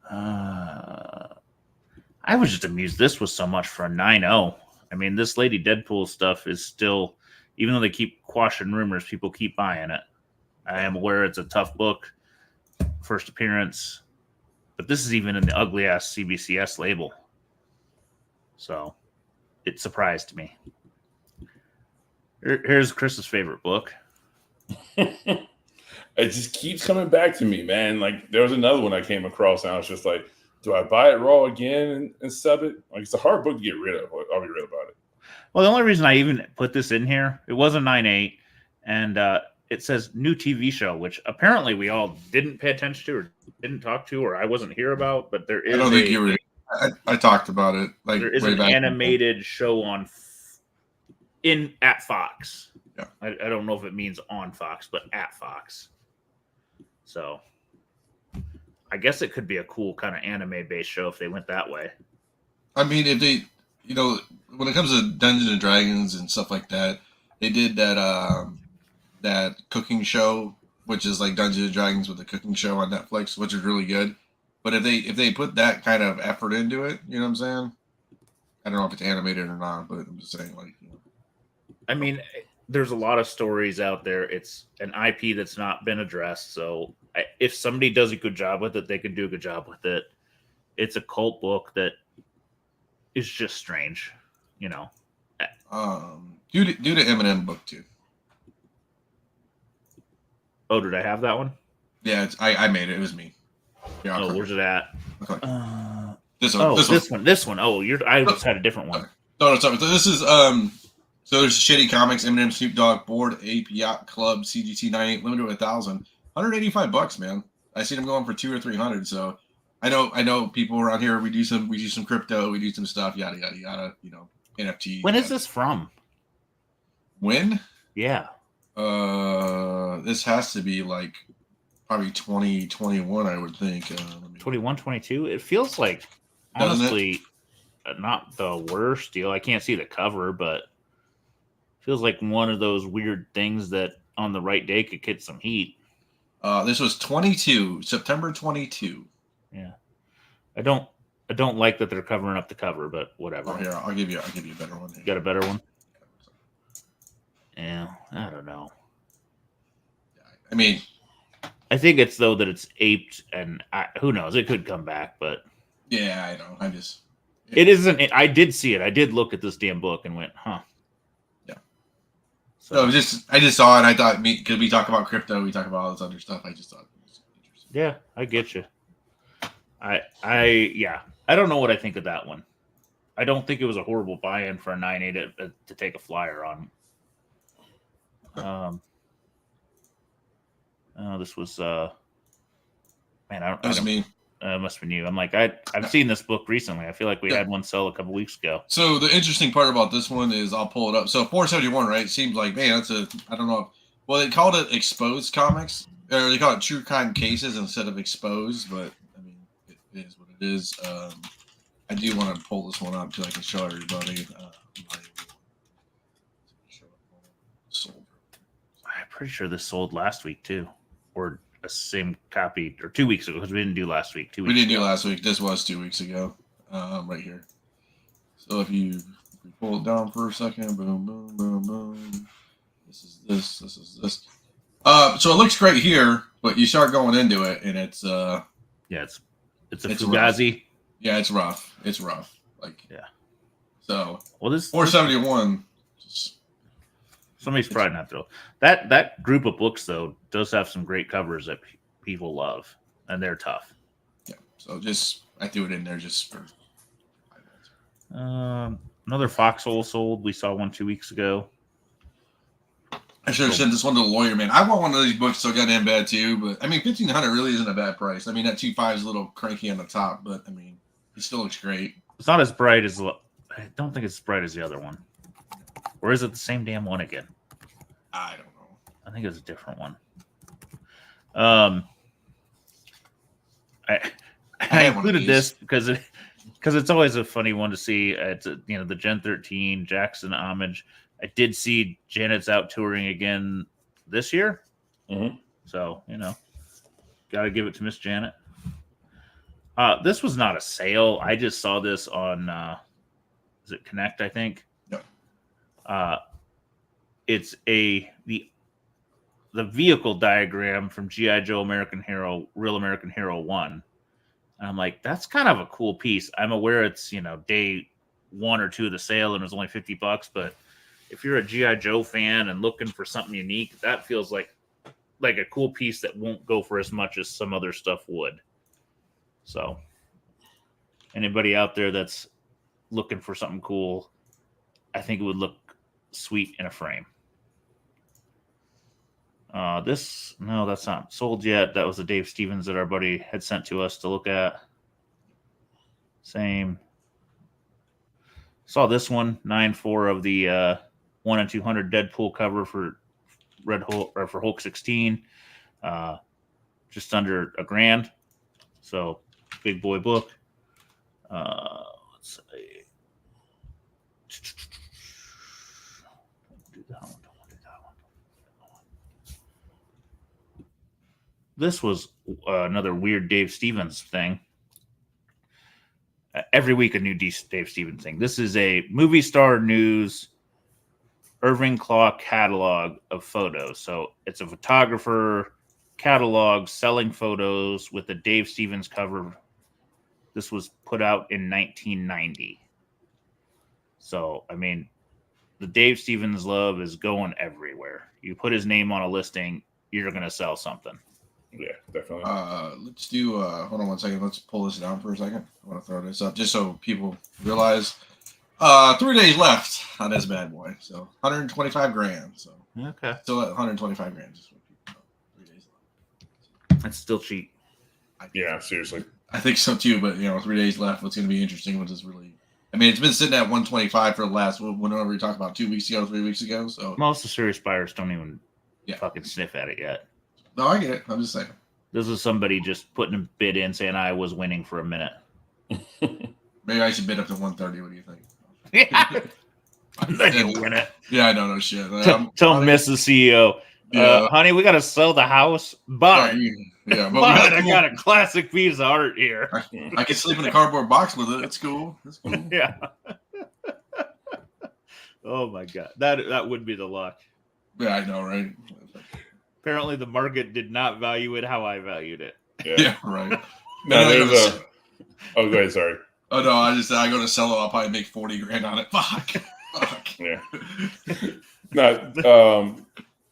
I was just amused this was so much for a 9.0. I mean, this Lady Deadpool stuff is still, even though they keep quashing rumors, people keep buying it. I am aware it's a tough book, first appearance, but this is even in the ugly ass CBCS label. So it surprised me. Here's Chris's favorite book. It just keeps coming back to me, man. Like there was another one I came across, and I was just like, do I buy it raw again and sub it? Like it's a hard book to get rid of. I'll be real about it. Well, the only reason I even put this in here, it was a 9.8, and it says new TV show, which apparently we all didn't pay attention to or didn't talk to, or I wasn't here about. But there is. I don't think you were. I talked about it. Like there is an animated show on at Fox. Yeah. I don't know if it means on Fox, but at Fox. So I guess it could be a cool kind of anime-based show if they went that way. I mean, if they, when it comes to Dungeons and Dragons and stuff like that, they did that cooking show, which is like Dungeons and Dragons with a cooking show on Netflix, which is really good. But if they put that kind of effort into it, you know what I'm saying? I don't know if it's animated or not, but I'm just saying, like, I mean, there's a lot of stories out there. It's an IP that's not been addressed. So if somebody does a good job with it, they can do a good job with it. It's a cult book that is just strange, Do the Eminem book too. Oh, did I have that one? Yeah, I made it. It was me. Yeah. Where's it at? Okay. This one. Oh, I just had a different one. No, sorry. So this is So there's Shitty Comics, Eminem, Snoop Dogg, Board Ape Yacht Club, CGT 98, limited to 1,000, $185, man. I see them going for $200 or $300. So I know people around here. We do some crypto, we do some stuff, yada yada yada. NFT. When is this from? When? Yeah. This has to be like probably 2021, I would think. 21, 22. It feels like honestly not the worst deal. I can't see the cover, but feels like one of those weird things that on the right day could get some heat. This was September 22. Yeah. I don't like that they're covering up the cover, but whatever. Oh, here, I'll give you a better one. Here. You got a better one? Yeah, I don't know. I mean, I think it's though that it's aped, and who knows? It could come back, but yeah, I know. It isn't. I did see it. I did look at this damn book and went, huh. Yeah. So I just saw it. And I thought, because we talk about crypto, we talk about all this other stuff. I just thought it was interesting. Yeah, I get you. I don't know what I think of that one. I don't think it was a horrible buy-in for a 9.8 to take a flyer on. This was man. That was me. Must be new. I'm like, I've seen this book recently. I feel like we had one sell a couple weeks ago. So the interesting part about this one is I'll pull it up. So 471, right? Seems like, man, I don't know. Well, they called it exposed comics, or they call it true crime cases instead of exposed. But I mean, it is what it is. I do want to pull this one up so I can show everybody. I'm pretty sure this sold last week too, or a same copy, or 2 weeks ago, because we didn't do last week. 2 weeks. We didn't do last week. This was 2 weeks ago, right here. So if we pull it down for a second, boom, boom, boom, boom. This is this. This is this. So it looks great here, but you start going into it, and it's it's a Fugazi. Rough. Yeah, it's rough. It's rough. So this 471. Somebody's probably not though. That group of books though does have some great covers that people love, and they're tough. Yeah. So I threw it in there just for 5 minutes. Another Foxhole sold. We saw one 2 weeks ago. I should have sent this one to the lawyer, man. I want one of these books so goddamn bad too, but I mean, $1,500 really isn't a bad price. I mean, that 2.5 is a little cranky on the top, but I mean, it still looks great. It's not as bright as I don't think it's as bright as the other one. Or is it the same damn one again? I don't know. I think it was a different one. I included this because it's always a funny one to see. It's the Gen 13 Jackson homage. I did see Janet's out touring again this year. Mm-hmm. So, got to give it to Miss Janet. This was not a sale. I just saw this on, is it Connect, I think? Yep. It's the the vehicle diagram from G.I. Joe American Hero, Real American Hero 1. And I'm like, that's kind of a cool piece. I'm aware it's, day 1 or 2 of the sale and it was only $50, but if you're a G.I. Joe fan and looking for something unique, that feels like a cool piece that won't go for as much as some other stuff would. So anybody out there that's looking for something cool, I think it would look sweet in a frame. No, that's not sold yet. That was the Dave Stevens that our buddy had sent to us to look at. Same. Saw this one, 9.4 of the 1 in 200 Deadpool cover for Red Hulk or for Hulk 16. Just under $1,000. So big boy book. Let's see. Don't do that one. This was another weird Dave Stevens thing. Every week a new Dave Stevens thing. This is a Movie Star News Irving Klaw catalog of photos. So it's a photographer catalog selling photos with a Dave Stevens cover. This was put out in 1990. So, I mean, the Dave Stevens love is going everywhere. You put his name on a listing, you're going to sell something. Yeah, definitely. Let's do. Hold on one second. Let's pull this down for a second. I want to throw this up just so people realize. 3 days left on this bad boy. So 125 grand. So Okay, still at 125 grand. Just so people know. 3 days left. that's still cheap. Yeah, seriously. I think so too. But 3 days left. What's going to be interesting? Which is really. I mean, it's been sitting at 125 for the last. Whenever we talked about 2 weeks ago, 3 weeks ago. So Most of the serious buyers don't even fucking sniff at it yet. no, I get it. I'm just saying. This is somebody just putting a bid in saying I was winning for a minute. Maybe I should bid up to 130. What do you think? Yeah. Then you win it. Yeah, I know, no shit. Tell Mrs. CEO, honey, we got to sell the house, but, but I got a classic piece of art here. I can sleep in a cardboard box with it. It's cool. It's cool. Yeah. Oh my god, that would be the luck. Yeah, I know, right? Apparently, the market did not value it how I valued it. Yeah, right. No, there's Oh, go ahead. Sorry. Oh no, I go to sell it. I'll probably make 40 grand on it. Fuck. Yeah. No.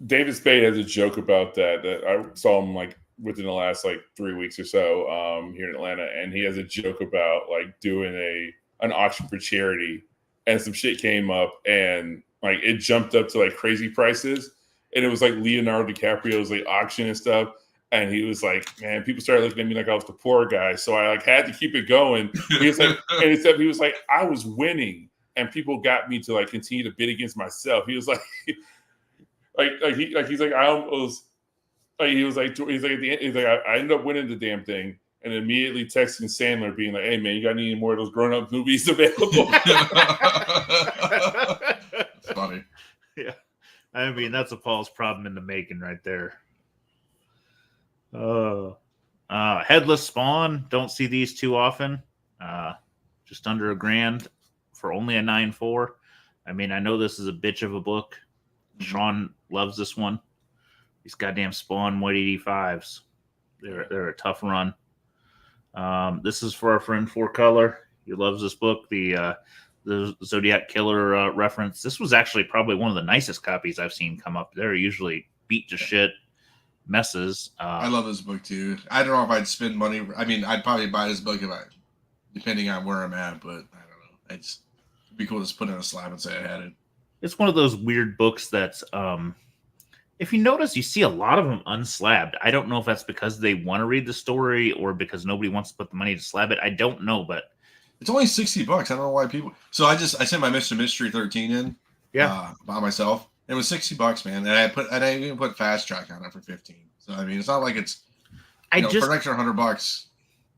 David Spade has a joke about that I saw him like within the last 3 weeks or so here in Atlanta, and he has a joke about doing an auction for charity, and some shit came up, and it jumped up to crazy prices. And it was Leonardo DiCaprio's auction and stuff. And he was like, man, people started looking at me like I was the poor guy. So I had to keep it going. He was he was like, I was winning. And people got me to continue to bid against myself. He was like, he's like, I almost, he's like, at the end, he's like, I ended up winning the damn thing. And immediately texting Sandler being like, hey man, you got any more of those grown-up movies available? It's funny. Yeah. I mean, that's a Paul's problem in the making right there. Headless Spawn. Don't see these too often. Just under $1,000 for only a 9.4. I mean, I know this is a bitch of a book. Sean loves this one. These goddamn Spawn 185s. They're a tough run. This is for our friend 4Color. He loves this book. The Zodiac Killer reference. This was actually probably one of the nicest copies I've seen come up. They're usually beat to shit messes. I love this book too. I don't know if I'd spend money. I mean, I'd probably buy this book depending on where I'm at, but I don't know. It'd be cool to just put it in a slab and say I had it. It's one of those weird books that's, if you notice, you see a lot of them unslabbed. I don't know if that's because they want to read the story or because nobody wants to put the money to slab it. I don't know, but it's only $60. I don't know why people. So I sent my Mr. Mystery 13 in, by myself. It was $60, man, and I didn't even put Fast Track on it for 15. So I mean, it's not like it's for an extra $100.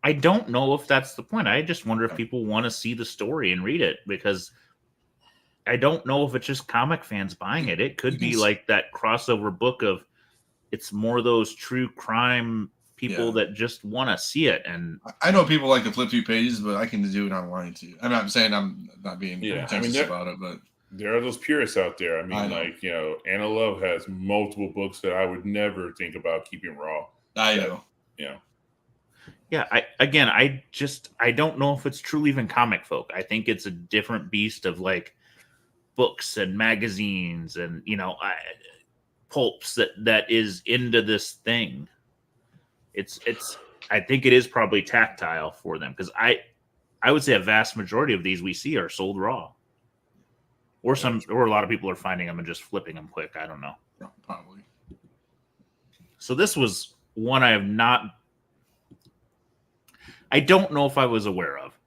I don't know if that's the point. I just wonder if people want to see the story and read it, because I don't know if it's just comic fans buying it. It could be like that crossover book of it's more those true crime people that just want to see it. And I know people like to flip through pages, but I can do it online too. I'm not saying I'm not being pretentious about it, but There are those purists out there. I I mean, know. like, Anna Love has multiple books that I would never think about keeping raw. I That, know. Yeah, I don't know if it's truly even comic folk. I think it's a different beast of like books and magazines and pulps that is into this thing. It's I think it is probably tactile for them because I would say a vast majority of these we see are sold raw, or a lot of people are finding them and just flipping them quick. I don't know. Probably. So this was one I don't know if I was aware of.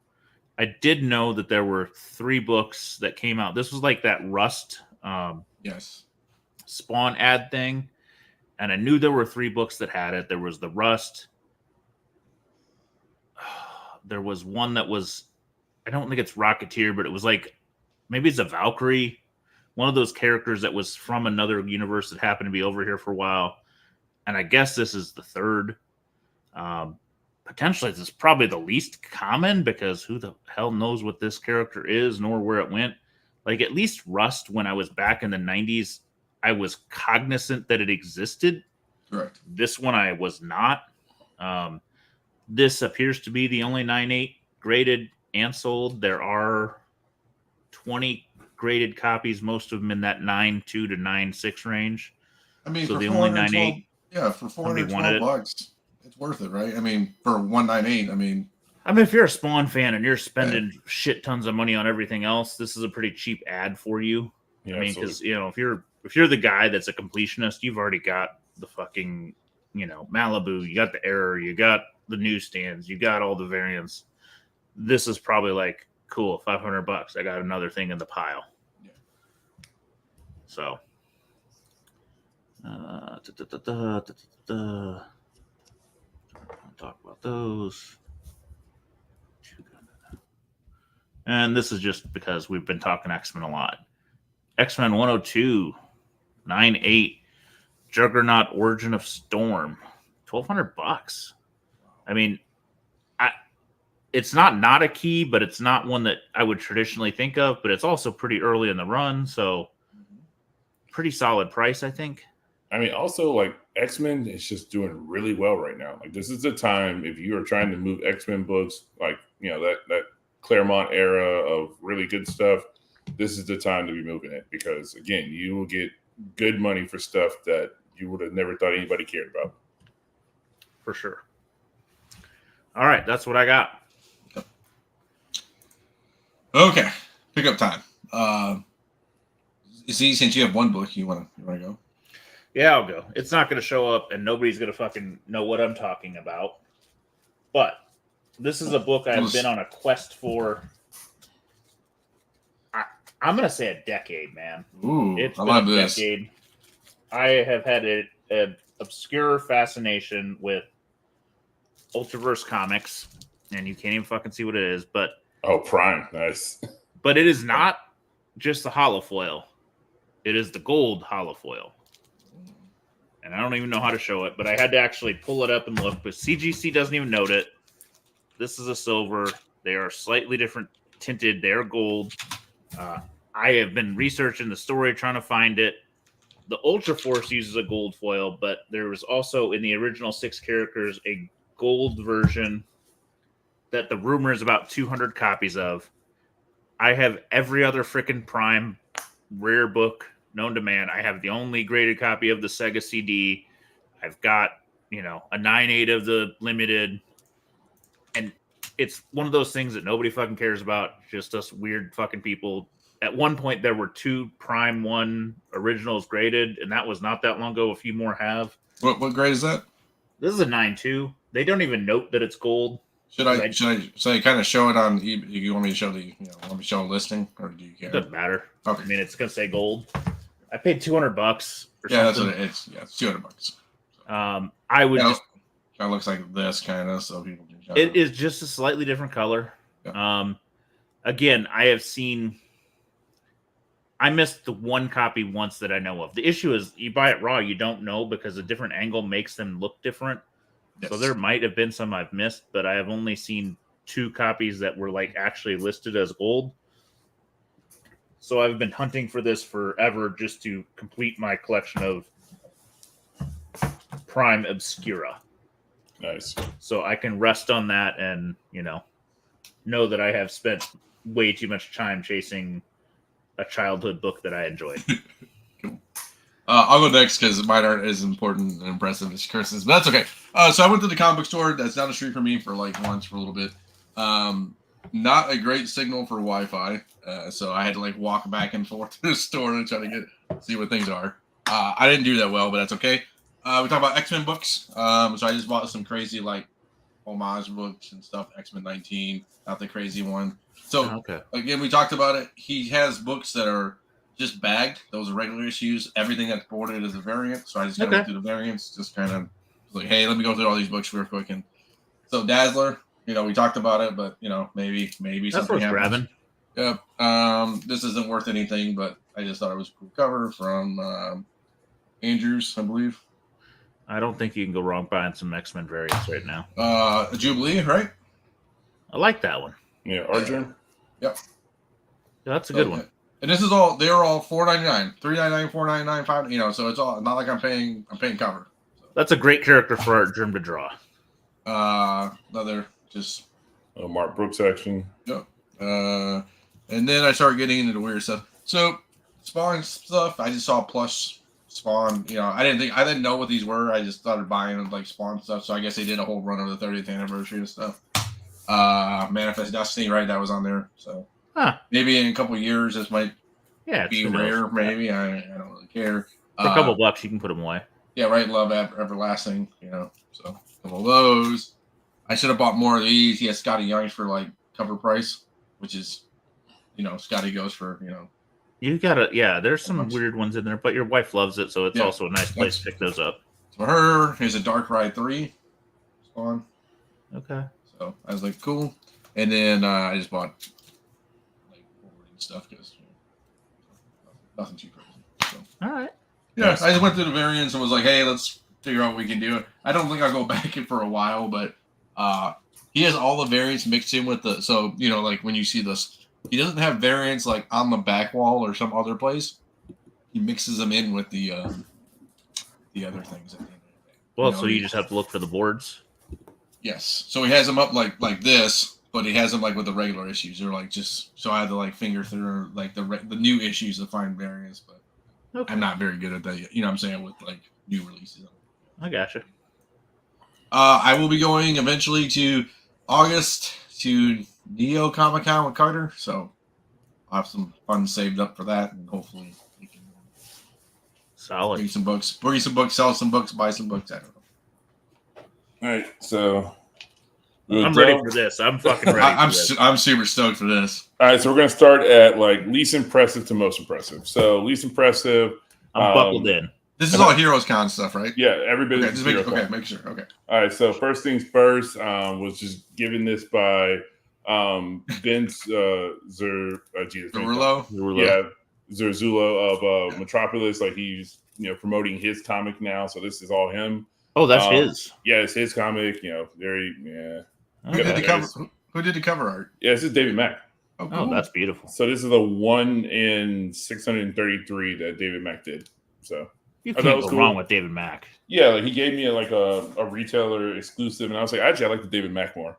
I did know that there were 3 books that came out. This was like that Rust Yes. Spawn ad thing. And I knew there were 3 books that had it. There was the Rust. There was one that was, I don't think it's Rocketeer, but it was like, maybe it's a Valkyrie. One of those characters that was from another universe that happened to be over here for a while. And I guess this is the 3rd. Potentially, this is probably the least common because who the hell knows what this character is nor where it went. Like, at least Rust, when I was back in the 90s, I was cognizant that it existed. Correct. This one I was not. This appears to be the only 9.8 graded and sold. There are 20 graded copies, most of them in that 9.2 to 9.6 range. I mean, so for the only 412, 9.8. yeah, for $412, it's worth it, right? I mean, for 198, I mean, if you're a Spawn fan and you're spending shit tons of money on everything else, this is a pretty cheap ad for you. Yeah, I mean, because if you're the guy that's a completionist, you've already got the fucking Malibu, you got the Error, you got the newsstands, you got all the variants. This is probably like, cool, $500. I got another thing in the pile. Yeah. So, talk about those. And this is just because we've been talking X-Men a lot. X-Men 102, 9.8, Juggernaut Origin of Storm, $1,200. I mean, it's not a key, but it's not one that I would traditionally think of, but it's also pretty early in the run, so pretty solid price, I think. I mean, also, like, X-Men is just doing really well right now. Like, this is the time, if you are trying to move X-Men books, like, that Claremont era of really good stuff, this is the time to be moving it because, again, you will get good money for stuff that you would have never thought anybody cared about. For sure. All right, that's what I got. Okay, pickup time. See, since you have one book, you want to go? Yeah, I'll go. It's not going to show up, and nobody's going to fucking know what I'm talking about. But this is a book I've been on a quest for. I'm going to say a decade, man. Ooh, it's I been love a this. decade. I have had an obscure fascination with Ultraverse comics, and you can't even fucking see what it is. But Prime, nice. But it is not just the holofoil; it is the gold holofoil. And I don't even know how to show it, but I had to actually pull it up and look. But CGC doesn't even note it. This is a silver. They are slightly different tinted. They're gold. I have been researching the story, trying to find it. The Ultra Force uses a gold foil, but there was also in the original 6 characters a gold version that the rumor is about 200 copies of. I have every other freaking Prime rare book known to man. I have the only graded copy of the Sega CD. I've got, a 9.8 of the limited. And it's one of those things that nobody fucking cares about. Just us weird fucking people. At one point, there were 2 Prime 1 originals graded, and that was not that long ago. A few more have. What grade is that? This is a 9.2. They don't even note that it's gold. Should I kind of show it on? You want me to show want me to show a listing, or do you care? It doesn't matter. Okay. I mean, it's gonna say gold. I paid $200 or yeah, something. That's what it is. Yeah, it's $200. I would just kind of looks like this kind of, so people can. It is just a slightly different color. Yeah. Again, I missed the one copy once that I know of. The issue is you buy it raw, you don't know because a different angle makes them look different. Yes. So there might have been some I've missed, but I have only seen 2 copies that were like actually listed as gold. So I've been hunting for this forever just to complete my collection of Prime Obscura. Nice. So I can rest on that and, know that I have spent way too much time chasing a childhood book that I enjoyed. Cool. I'll go next because mine aren't as important and impressive as Chris's, but that's okay. So I went to the comic book store that's down the street from me for like lunch for a little bit. Not a great signal for Wi-Fi, so I had to like walk back and forth to the store and try to see what things are. I didn't do that well, but that's okay. We talk about X-Men books. So I just bought some crazy like homage books and stuff. X-Men 19, not the crazy one. So Okay. again, we talked about it. He has books that are just bagged. Those are regular issues. Everything that's boarded is a variant. So I just kind of went through the variants, just kind of like, hey, let me go through all these books real quick. And so Dazzler, we talked about it, but maybe That's something worth happens. grabbing. Yep. This isn't worth anything, but I just thought it was a cool cover from Andrews, I believe. I don't think you can go wrong buying some X-Men variants right now. Jubilee, right? I like that one. Yeah, Arjun. Yep. Yeah, that's a good one. And this is they're all $4.99, $3.99, $4.99, $5. So it's all not like I'm paying cover. So. That's a great character for Art Germ to draw. Another just Mark Brooks action. Yep. And then I started getting into the weird stuff. So Spawn stuff, I just saw plush Spawn. I didn't know what these were. I just started buying like Spawn stuff. So I guess they did a whole run of the 30th anniversary and stuff. Manifest Destiny, right? That was on there. So maybe in a couple of years this might be rare. Maybe I don't really care. For a couple of bucks, you can put them away. Yeah, right. Love Everlasting. So a couple of those. I should have bought more of these. He has Scotty Young's for like cover price, which is, Scotty goes for, You gotta, there's some weird ones in there, but your wife loves it, so it's also a nice place to pick those up. For her, here's a Dark Ride 3 Spawn. Okay. So I was like, cool. And then I just bought like Wolverine stuff because nothing too crazy. So, all right. Yeah, I just went through the variants and was like, hey, let's figure out what we can do. I don't think I'll go back in for a while, but he has all the variants mixed in with like when you see this, he doesn't have variants like on the back wall or some other place. He mixes them in with the other things at the end of the day. Well, so you just have to look for the boards. Yes. So he has them up like this, but he has them like with the regular issues. They're like so I had to like finger through like the new issues to find variants, but I'm not very good at that yet. You know what I'm saying, with like new releases. I gotcha. I will be going eventually to August to Neo Comic Con with Carter, so I'll have some fun saved up for that, and hopefully we can bring some books, sell some books, buy some books. I don't know. All right, so I'm ready for this. I'm fucking ready. I'm super stoked for this. All right, so we're gonna start at like least impressive to most impressive. So least impressive. I'm buckled in. This is all Heroes Con stuff, right? Yeah, everybody. Okay, make sure. Okay. All right, so first things first was just given this by Vince Zerullo. Yeah, Zerullo of Metropolis. Like he's promoting his comic now, so this is all him. Oh, that's his. Yeah, it's his comic. Very Who did the cover art? Yeah, this is David Mack. Oh, cool. That's beautiful. So this is the 1 in 633 that David Mack did. So you can't go wrong with David Mack. Yeah, like he gave me a retailer exclusive, and I was like, actually, I like the David Mack more.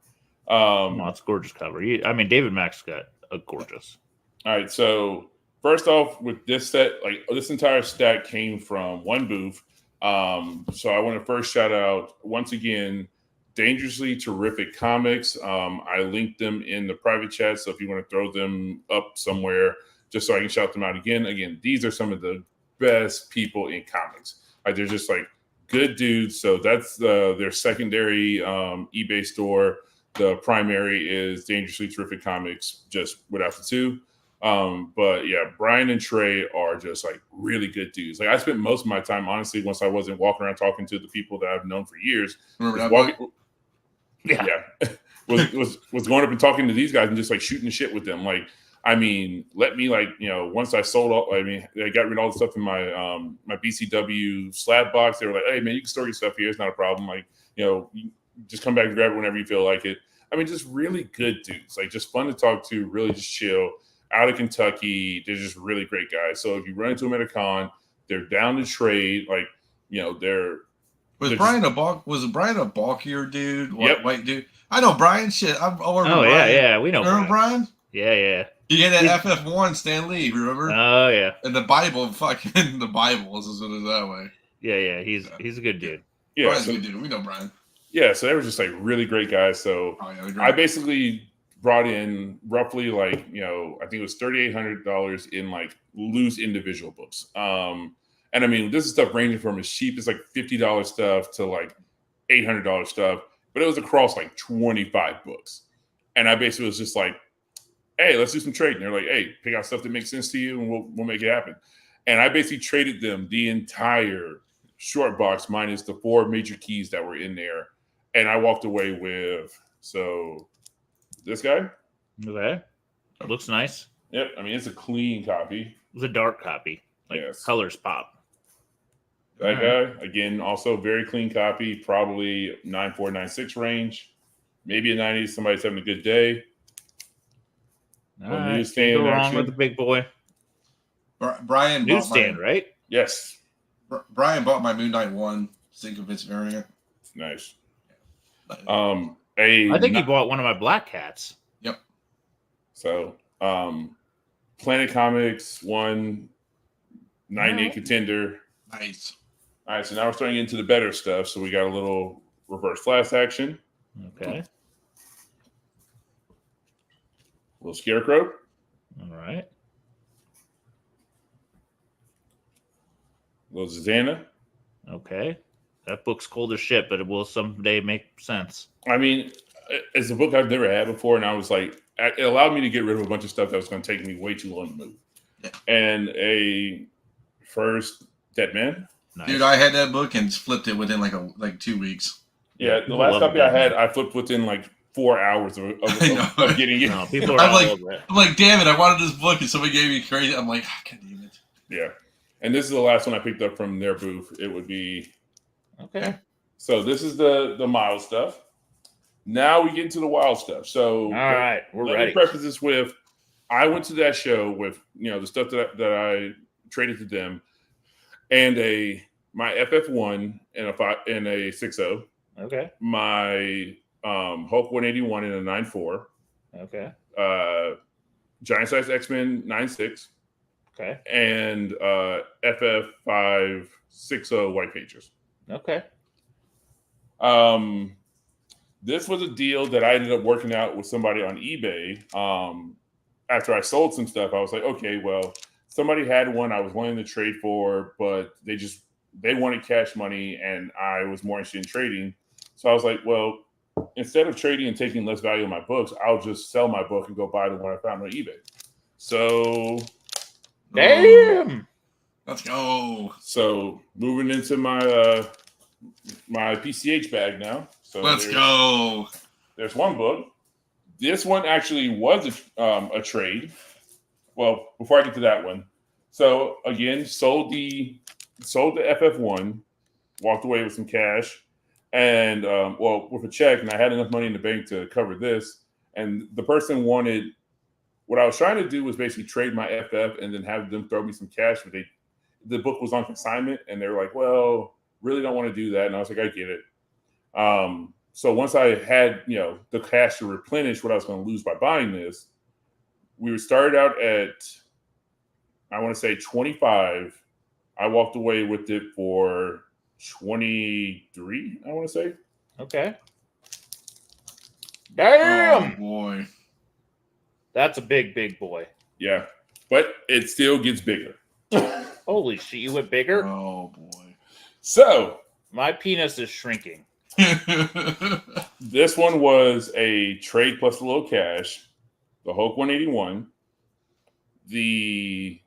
It's a gorgeous cover. David Mack's got a gorgeous. All right, so first off, with this set, like this entire stack came from one booth. So I want to first shout out once again, Dangerously Terrific Comics. I linked them in the private chat, so if you want to throw them up somewhere, just so I can shout them out again. Again, these are some of the best people in comics. Like they're just like good dudes. So that's their secondary eBay store. The primary is Dangerously Terrific Comics, just without the two. But yeah, Brian and Trey are just like really good dudes. Like I spent most of my time, honestly, once I wasn't walking around talking to the people that I've known for years. Was going up and talking to these guys and just like shooting the shit with them. Like, I mean, let me once I sold all, I got rid of all the stuff in my my BCW slab box. They were like, hey man, you can store your stuff here. It's not a problem. Like, you just come back and grab it whenever you feel like it. I mean, just really good dudes. Like just fun to talk to, really just chill. out of Kentucky. They're just really great guys. So if you run into them at a con, they're down to trade. Like, Was Brian a bulkier dude? Yep. White dude? I know Brian. Shit, I remember Brian. Yeah, we know. Remember Brian? Yeah. He had that FF1 Stan Lee, remember? Oh yeah. And the Bible, fucking the Bible, let's just put it that way. Yeah. He's a good dude. Yeah, Brian's a good dude. We know Brian. Yeah, so they were just like really great guys. So I basically brought in roughly I think it was $3,800 in like loose individual books. And I mean, this is stuff ranging from as cheap as like $50 stuff to like $800 stuff, but it was across like 25 books. And I basically was just like, hey, let's do some trading. They're like, hey, pick out stuff that makes sense to you and we'll make it happen. And I basically traded them the entire short box minus the 4 major keys that were in there. And I walked away with, this guy. Okay. It looks nice. Yep. I mean, it's a clean copy. It's a dark copy. Like colors pop. That guy, again, also very clean copy, probably 9.4, 9.6 range. Maybe a 90. Somebody's having a good day. Newsstand. Go wrong with the big boy. Brian newsstand, right? Yes. Brian bought my Moon Knight 1 Sycophants variant. Nice. I think he bought one of my Black Cats. Yep. So, Planet Comics 1 98 contender. Nice. All right, so now we're starting into the better stuff. So we got a little reverse flash action. Okay. Little Scarecrow. All right. Little Zazana. Okay. That book's cold as shit, but it will someday make sense. I mean, it's a book I've never had before, and I was like, it allowed me to get rid of a bunch of stuff that was going to take me way too long to move. Yeah. And a first Dead Man. Nice. Dude, I had that book and flipped it within like 2 weeks. Yeah, the last copy I had, I flipped within like 4 hours of getting it. No, people are all over it. I'm like, damn it, I wanted this book, and somebody gave me crazy. I'm like, God damn it. Yeah. And this is the last one I picked up from their booth. It would be... Okay. So this is the mild stuff. Now we get into the wild stuff. So all right, we're ready. Let me preface this with, I went to that show with the stuff that I traded to them, and my FF1 and a 6.0. Okay. My Hulk 181 and a 9.4. Okay. Giant Size X-Men 9.6. Okay. And FF5 6.0 White Pages. Okay. This was a deal that I ended up working out with somebody on eBay. After I sold some stuff, I was like, okay, well, somebody had one I was willing to trade for, but they wanted cash money, and I was more interested in trading. So I was like, well, instead of trading and taking less value on my books, I'll just sell my book and go buy the one I found on eBay. So, damn. Let's go. So moving into my my PCH bag now. So let's go. There's one book. This one actually was a trade. Well, before I get to that one, so again, sold the FF1, walked away with some cash, and with a check, and I had enough money in the bank to cover this. And the person wanted, what I was trying to do was basically trade my FF and then have them throw me some cash, but the book was on consignment, and they were like, well, really don't want to do that. And I was like, I get it. So once I had, the cash to replenish what I was going to lose by buying this, we started out at, I want to say 25. I walked away with it for 23, I want to say. Okay. Damn. Oh, boy. That's a big boy. Yeah. But it still gets bigger. Holy shit, you went bigger? Oh, boy. So. My penis is shrinking. This one was a trade plus a little cash. The Hulk 181. The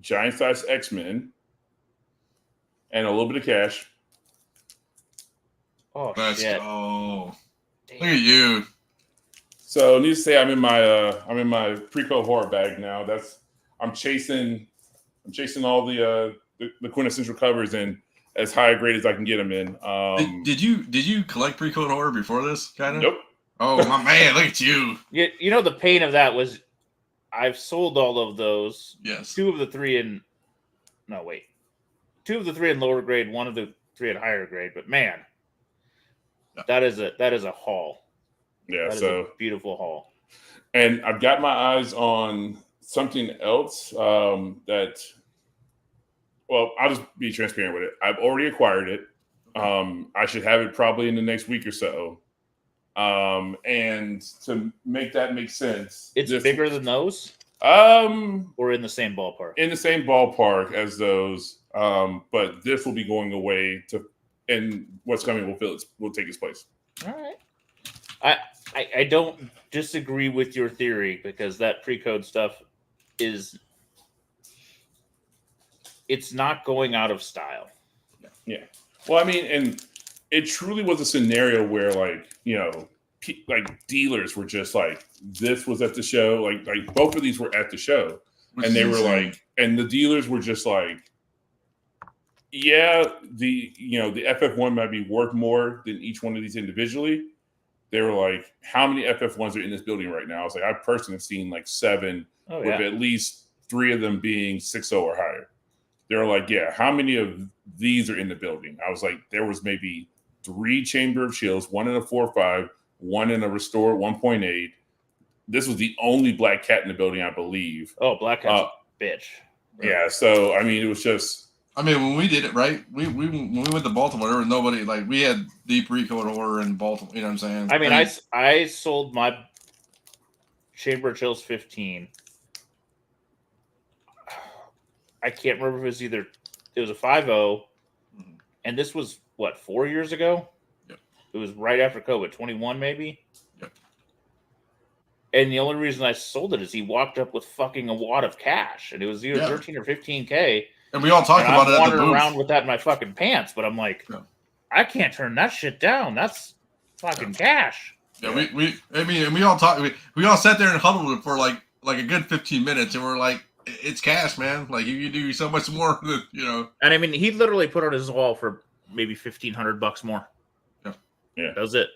Giant Size X-Men. And a little bit of cash. Oh, let's shit. go. Look at you. So needless to say, I'm in my pre-code horror bag now. I'm chasing all the quintessential covers in as high a grade as I can get them in. Did you collect pre-code horror before this? Kind of. Nope. Oh my man, look at you. You know the pain of that was I've sold all of those. Yes. 2 of the 3 in. No, wait. 2 of the 3 in lower grade. 1 of the 3 in higher grade. But man, that is a haul. Yeah, That is a beautiful haul. And I've got my eyes on something else that. Well, I'll just be transparent with it. I've already acquired it. I should have it probably in the next week or so. And to make that make sense, it's bigger than those. Or in the same ballpark. In the same ballpark as those. But this will be going away and what's coming will take its place. All right. I don't disagree with your theory because that pre-code stuff it's not going out of style. Yeah. Well, I mean, and it truly was a scenario where, like, you know, like dealers were just like, this was at the show. Like both of these were at the show. And they were like, and the dealers were just like, yeah, the FF1 might be worth more than each one of these individually. They were like, how many FF1s are in this building right now? I was like, I personally have seen like 7, with at least 3 of them being 6.0 or higher. They were like, yeah, how many of these are in the building? I was like, there was maybe 3 Chamber of Chills, 1 in a 4.5, 1 in a restored 1.8. This was the only Black Cat in the building, I believe. Oh, Black Cat's a bitch. Right? Yeah, so, I mean, it was just... I mean, when we did it, right? When we went to Baltimore, there was nobody, like, we had deep recode horror in Baltimore, you know what I'm saying? I mean, I sold my Chamber of Chills 15. I can't remember if it was a 5.0, and this was, 4 years ago? Yep. It was right after COVID, 21 maybe? Yep. And the only reason I sold it is he walked up with fucking a wad of cash, and it was either 13 or 15K. And we all talked about it at the booth. I'm wandering around with that in my fucking pants, but I'm like, I can't turn that shit down. That's fucking cash. Yeah, we all talked. We all sat there and huddled for like a good 15 minutes, and we're like, it's cash, man. Like you do so much more than, you know. And I mean, he literally put on his wall for maybe $1,500 more. Yeah, that was it.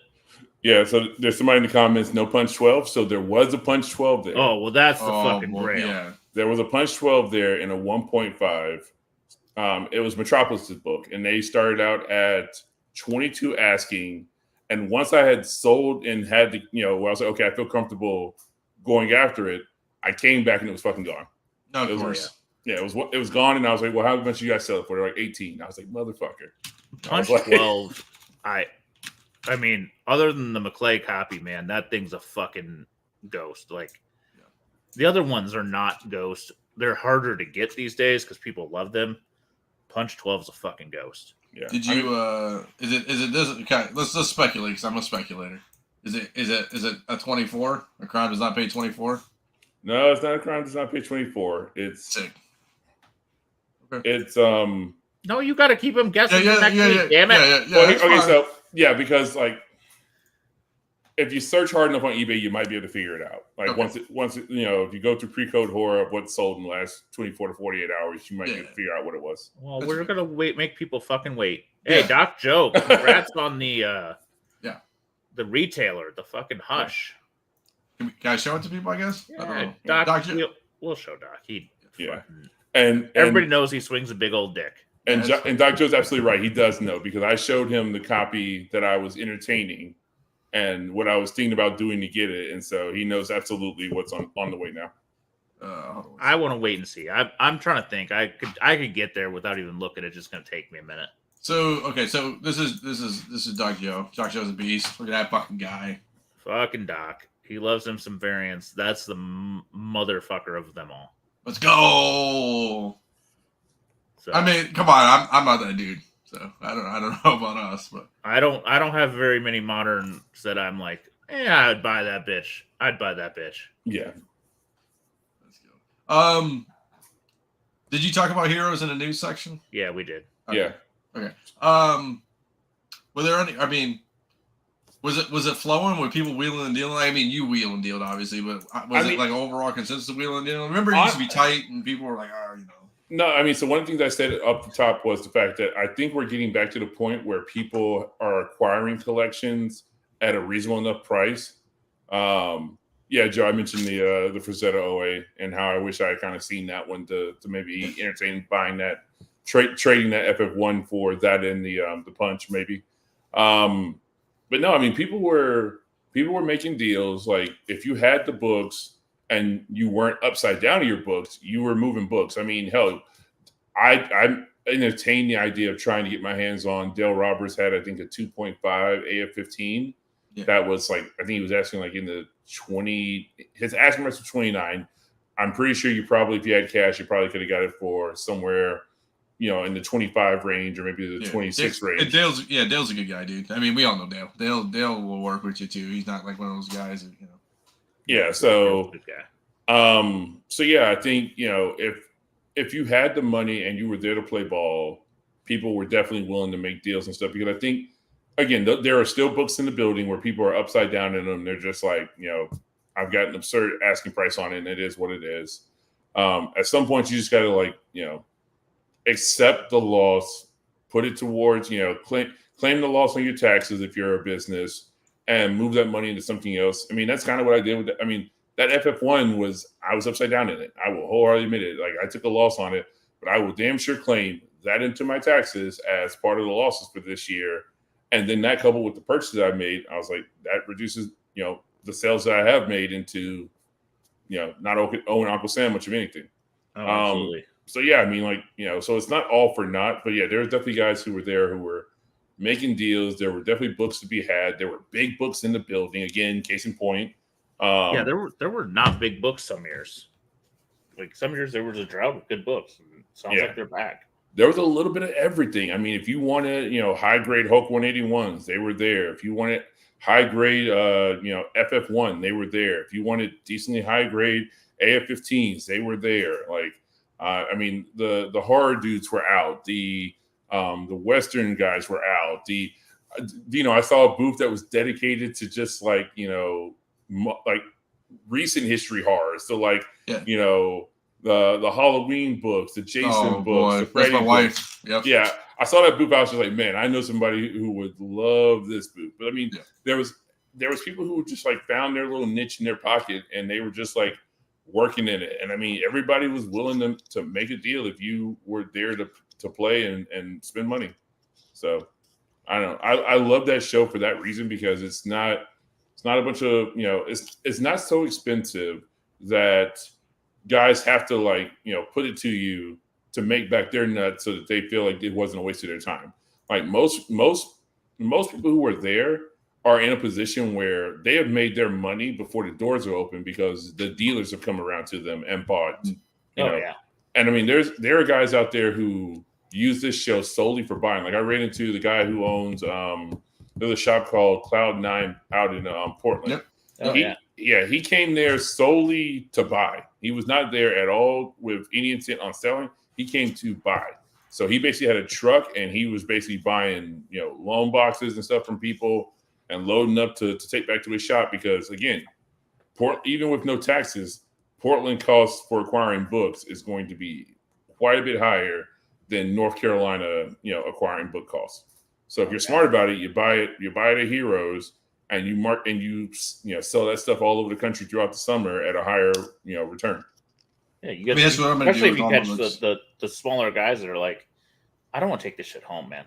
Yeah, so there's somebody in the comments, no punch 12. So there was a punch 12 there. Oh, well, that's the fucking grail. Yeah. There was a punch 12 there in a 1.5. It was Metropolis's book, and they started out at 22 asking. And once I had sold and had the, I was like, okay, I feel comfortable going after it. I came back and it was fucking gone. No, of course. Yeah, it was gone, and I was like, well, how much you guys sell it for? They're like 18. I was like, motherfucker. Punch 12. I mean, other than the McClay copy, man, that thing's a fucking ghost. Like, the other ones are not ghosts. They're harder to get these days because people love them. Punch 12 is a fucking ghost. Yeah. Did you? Is it this? Okay, let's just speculate because I'm a speculator. Is it a 24? A crime does not pay 24. No, it's not a crime does not pay 24. It's sick. Okay. It's No, you got to keep them guessing. Yeah, damn it. Okay, so yeah, because like if you search hard enough on eBay, you might be able to figure it out. Like once if you go through pre-code horror of what's sold in the last 24 to 48 hours, you might be able to figure out what it was. Well, we're gonna make people fucking wait. Hey, Doc Joe, congrats on the retailer, the fucking Hush. Can I show it to people? I guess. Yeah, Doc, we'll show Doc. And everybody knows he swings a big old dick. And Doc Joe's absolutely right. He does know because I showed him the copy that I was entertaining and what I was thinking about doing to get it, and so he knows absolutely what's on the way now. I want to wait and see. I'm trying to think. I could get there without even looking. It's just going to take me a minute. So so this is Doc Joe. Doc Joe's a beast. Look at that fucking guy. Fucking Doc. He loves him some variants. That's the motherfucker of them all. Let's go. So, I mean, come on. I'm not that dude. So I don't know about us, but I don't have very many moderns that I'm like, I'd buy that bitch. Yeah. Let's go. Did you talk about heroes in the news section? Yeah, we did. Okay. Yeah. Okay. Were there any? I mean, was it flowing with people wheeling and dealing? I mean, you wheel and dealed obviously, but was it like overall consensus of wheeling and dealing? Remember, it used to be tight, and people were like, No, I mean, so one of the things I said up the top was the fact that I think we're getting back to the point where people are acquiring collections at a reasonable enough price. Yeah, Joe, I mentioned the Frazetta OA and how I wish I had kind of seen that one to maybe entertain buying that, trading that FF1 for that and the punch maybe. But no, I mean people were making deals. Like if you had the books and you weren't upside down to your books, you were moving books. I mean, hell, I entertained the idea of trying to get my hands on. Dale Roberts had, I think, a 2.5 AF-15. Yeah. That was like, I think he was asking like in the 20, his asking price was 29. I'm pretty sure you probably, if you had cash, you probably could have got it for somewhere, in the 25 range or maybe the 26 range. Dale's a good guy, dude. I mean, we all know Dale. Dale will work with you too. He's not like one of those guys, Yeah. So, so yeah, I think, if you had the money and you were there to play ball, people were definitely willing to make deals and stuff, because I think, again, there are still books in the building where people are upside down in them. They're just like, I've got an absurd asking price on it, and it is what it is. At some point, you just got to accept the loss, put it towards, claim the loss on your taxes if you're a business, and move that money into something else. I mean, that's kind of what I did with it. I mean, that FF1 I was upside down in it. I will wholeheartedly admit it. Like, I took a loss on it, but I will damn sure claim that into my taxes as part of the losses for this year. And then that coupled with the purchases I made, I was like, that reduces, the sales that I have made into, not owing Uncle Sam much of anything. Oh, absolutely. So yeah, I mean, so it's not all for naught, but yeah, there's definitely guys who were there who were making deals. There were definitely books to be had. There were big books in the building. Again, case in point. Yeah, there were not big books some years. Like some years there was a drought of good books. Sounds like they're back. There was a little bit of everything. I mean, if you wanted, high grade Hulk 181s, they were there. If you wanted high grade, FF1, they were there. If you wanted decently high grade AF-15s, they were there. Like, I mean, the horror dudes were out. The Western guys were out. I saw a booth that was dedicated to just like, like recent history horror. So like, the Halloween books, the Jason books, the Freddy my books. wife. Yep. Yeah, I saw that booth. I was just like, man, I know somebody who would love this booth. But I mean, there was people who just like found their little niche in their pocket, and they were just like working in it. And I mean, everybody was willing to make a deal if you were there to play and spend money. So I don't know. I love that show for that reason, because it's not a bunch of, it's not so expensive that guys have to put it to you to make back their nuts so that they feel like it wasn't a waste of their time. Like most people who are there are in a position where they have made their money before the doors are open, because the dealers have come around to them and bought. Yeah. And I mean, there are guys out there who use this show solely for buying. Like I ran into the guy who owns there's a shop called Cloud9 out in Portland. Yep. He came there solely to buy. He was not there at all with any intent on selling. He came to buy. So he basically had a truck, and he was basically buying, loan boxes and stuff from people and loading up to take back to his shop, because again, even with no taxes, Portland costs for acquiring books is going to be quite a bit higher than North Carolina, acquiring book costs. So if you're smart about it, you buy it at Heroes, and you sell that stuff all over the country throughout the summer at a higher, return. Yeah, you get, that's what I'm especially if you catch the smaller guys that are like, I don't want to take this shit home, man.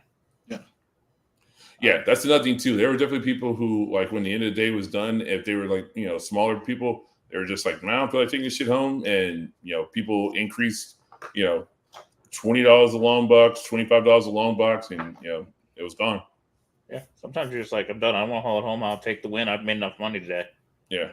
Yeah, that's another thing too. There were definitely people who, like, when the end of the day was done, if they were like, smaller people, they were just like, man, I don't feel like taking this shit home. And people increased, $20 a long box, $25 a long box, and it was gone. Yeah, sometimes you're just like, I'm done. I won't haul it home. I'll take the win. I've made enough money today. Yeah.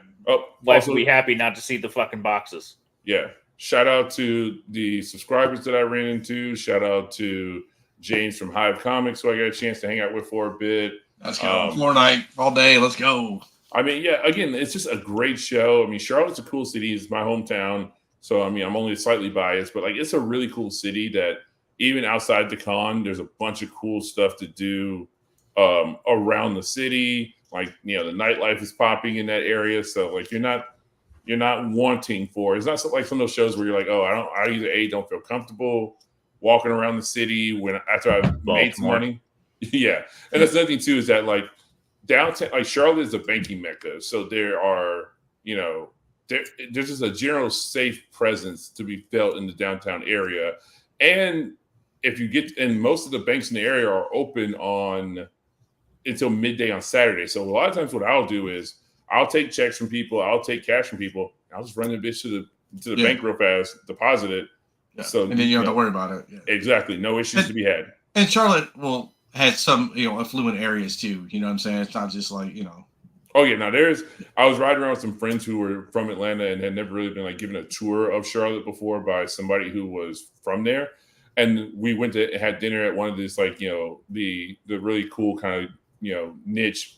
Wife will be happy not to see the fucking boxes. Yeah. Shout out to the subscribers that I ran into. Shout out to James from Hive Comics, who I got a chance to hang out with for a bit. Let's go. Fortnite all day. Let's go. I mean, yeah, again, it's just a great show. I mean, Charlotte's a cool city. It's my hometown. So, I mean, I'm only slightly biased, but like, it's a really cool city that even outside the con, there's a bunch of cool stuff to do around the city. Like, the nightlife is popping in that area. So like, you're not wanting for, it's not like some of those shows where you're like, oh, I either don't feel comfortable walking around the city after I've made some money. Yeah. And that's another thing too, is that like downtown, like Charlotte is a banking mecca. So there are there's just a general safe presence to be felt in the downtown area. And if you get, and most of the banks in the area are open until midday on Saturday. So a lot of times what I'll do is I'll take checks from people, I'll take cash from people, I'll just run the bitch to the bank real fast, deposit it. Yeah. So and then you don't have to worry about it. Yeah. Exactly. No issues to be had. And Charlotte has some, affluent areas too. You know what I'm saying? It's not just like, Oh yeah, I was riding around with some friends who were from Atlanta and had never really been like given a tour of Charlotte before by somebody who was from there. And we went to had dinner at one of these like, the really cool kind of, niche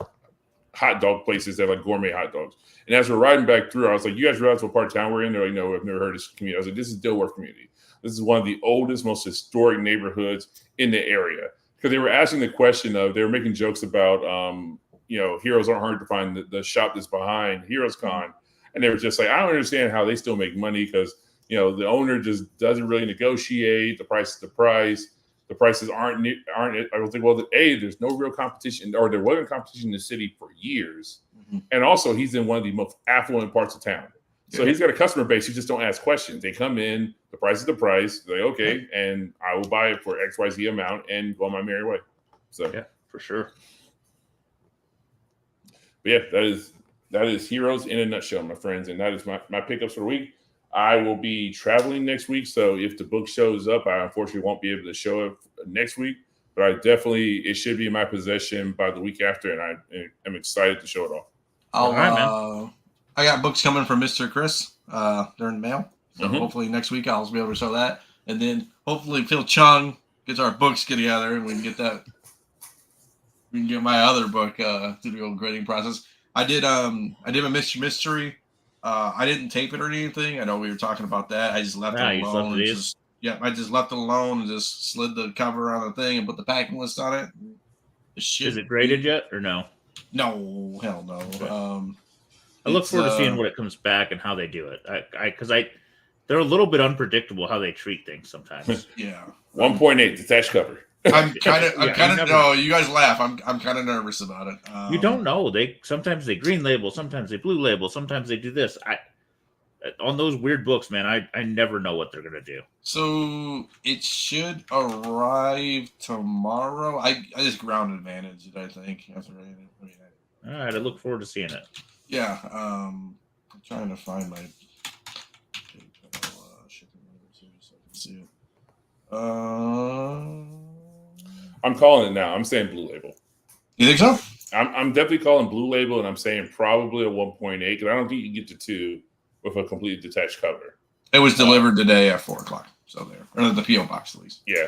hot dog places that are like gourmet hot dogs. And as we're riding back through, I was like, you guys realize what part of town we're in? They're like, no, I've never heard of this community. I was like, this is Dilworth community. This is one of the oldest, most historic neighborhoods in the area. Because they were asking the question of, they were making jokes about, heroes aren't hard to find, the shop that's behind Heroes Con. And they were just like, I don't understand how they still make money because, the owner just doesn't really negotiate. The price is the price. The prices aren't. I was like, well, there's no real competition, or there wasn't competition in the city for years. Mm-hmm. And also, he's in one of the most affluent parts of town. So he's got a customer base who just don't ask questions. They come in, the price is the price. They're like, okay, and I will buy it for XYZ amount and go on my merry way. So yeah, for sure. But yeah, that is Heroes in a nutshell, my friends, and that is my pickups for the week. I will be traveling next week, so if the book shows up, I unfortunately won't be able to show it next weweek. But it should be in my possession by the week after, and I am excited to show it off. I got books coming from Mr. Chris. They're in the mail, so hopefully next week I'll be able to show that, and then hopefully Phil Chung gets our books together, and we can get that. We can get my other book through the old grading process. I did a Mr. Mystery. I didn't tape it or anything. I know we were talking about that. I just left it alone. I just left it alone and just slid the cover on the thing and put the packing list on it. Is it graded yet or no? No, hell no. Okay. I look forward to seeing what it comes back and how they do it. Because they're a little bit unpredictable how they treat things sometimes. Yeah. 1.8 detached cover. I'm kind of. No, you guys laugh. I'm kind of nervous about it. You don't know. Sometimes they green label, sometimes they blue label, sometimes they do this. On those weird books, man, I never know what they're gonna do. So it should arrive tomorrow. I just ground advantage it. I think after all right, I look forward to seeing it. Yeah. I'm trying to find my shipping number too, so I can see it. I'm calling it now. I'm saying blue label. You think so? I'm definitely calling blue label, and I'm saying probably a 1.8 because I don't think you can get to 2 with a completely detached cover. It was delivered today at 4:00. So there, or the PO box at least. Yeah.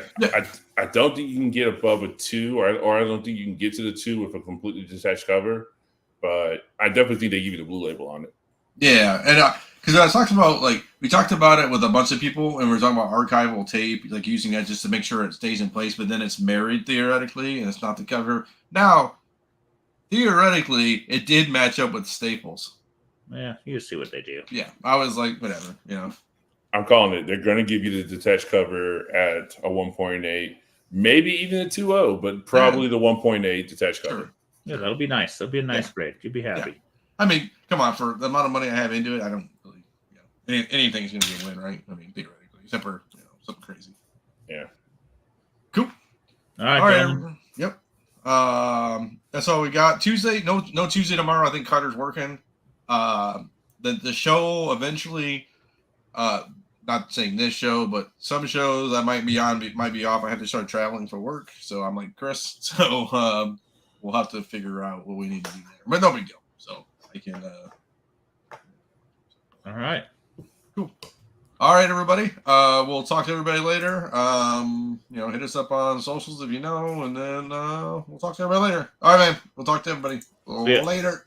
I don't think you can get above a 2, or I don't think you can get to the 2 with a completely detached cover. But I definitely think they give you the blue label on it. Yeah, and because I talked about we talked about it with a bunch of people, and we were talking about archival tape, using that just to make sure it stays in place. But then it's married theoretically, and it's not the cover. Now, theoretically, it did match up with Staples. Yeah, you see what they do. Yeah, I was like, whatever, I'm calling it. They're going to give you the detached cover at a 1.8, maybe even a 2.0, but probably the 1.8 detached cover. Sure. Yeah, that'll be nice. That'll be a nice grade. You'd be happy. Yeah. I mean, come on, for the amount of money I have into it, I don't really, anything's going to be a win, right? I mean, theoretically, except for something crazy. Yeah. Cool. All right. Yep. That's all we got. Tuesday, no Tuesday tomorrow. I think Carter's working. The show eventually, not saying this show, but some shows I might be on, might be off. I have to start traveling for work, so I'm like Chris. So we'll have to figure out what we need to do there, but no big deal. So I can. All right. Cool. All right, everybody. We'll talk to everybody later. Hit us up on socials if you know, and then we'll talk to everybody later. All right, man. We'll talk to everybody later.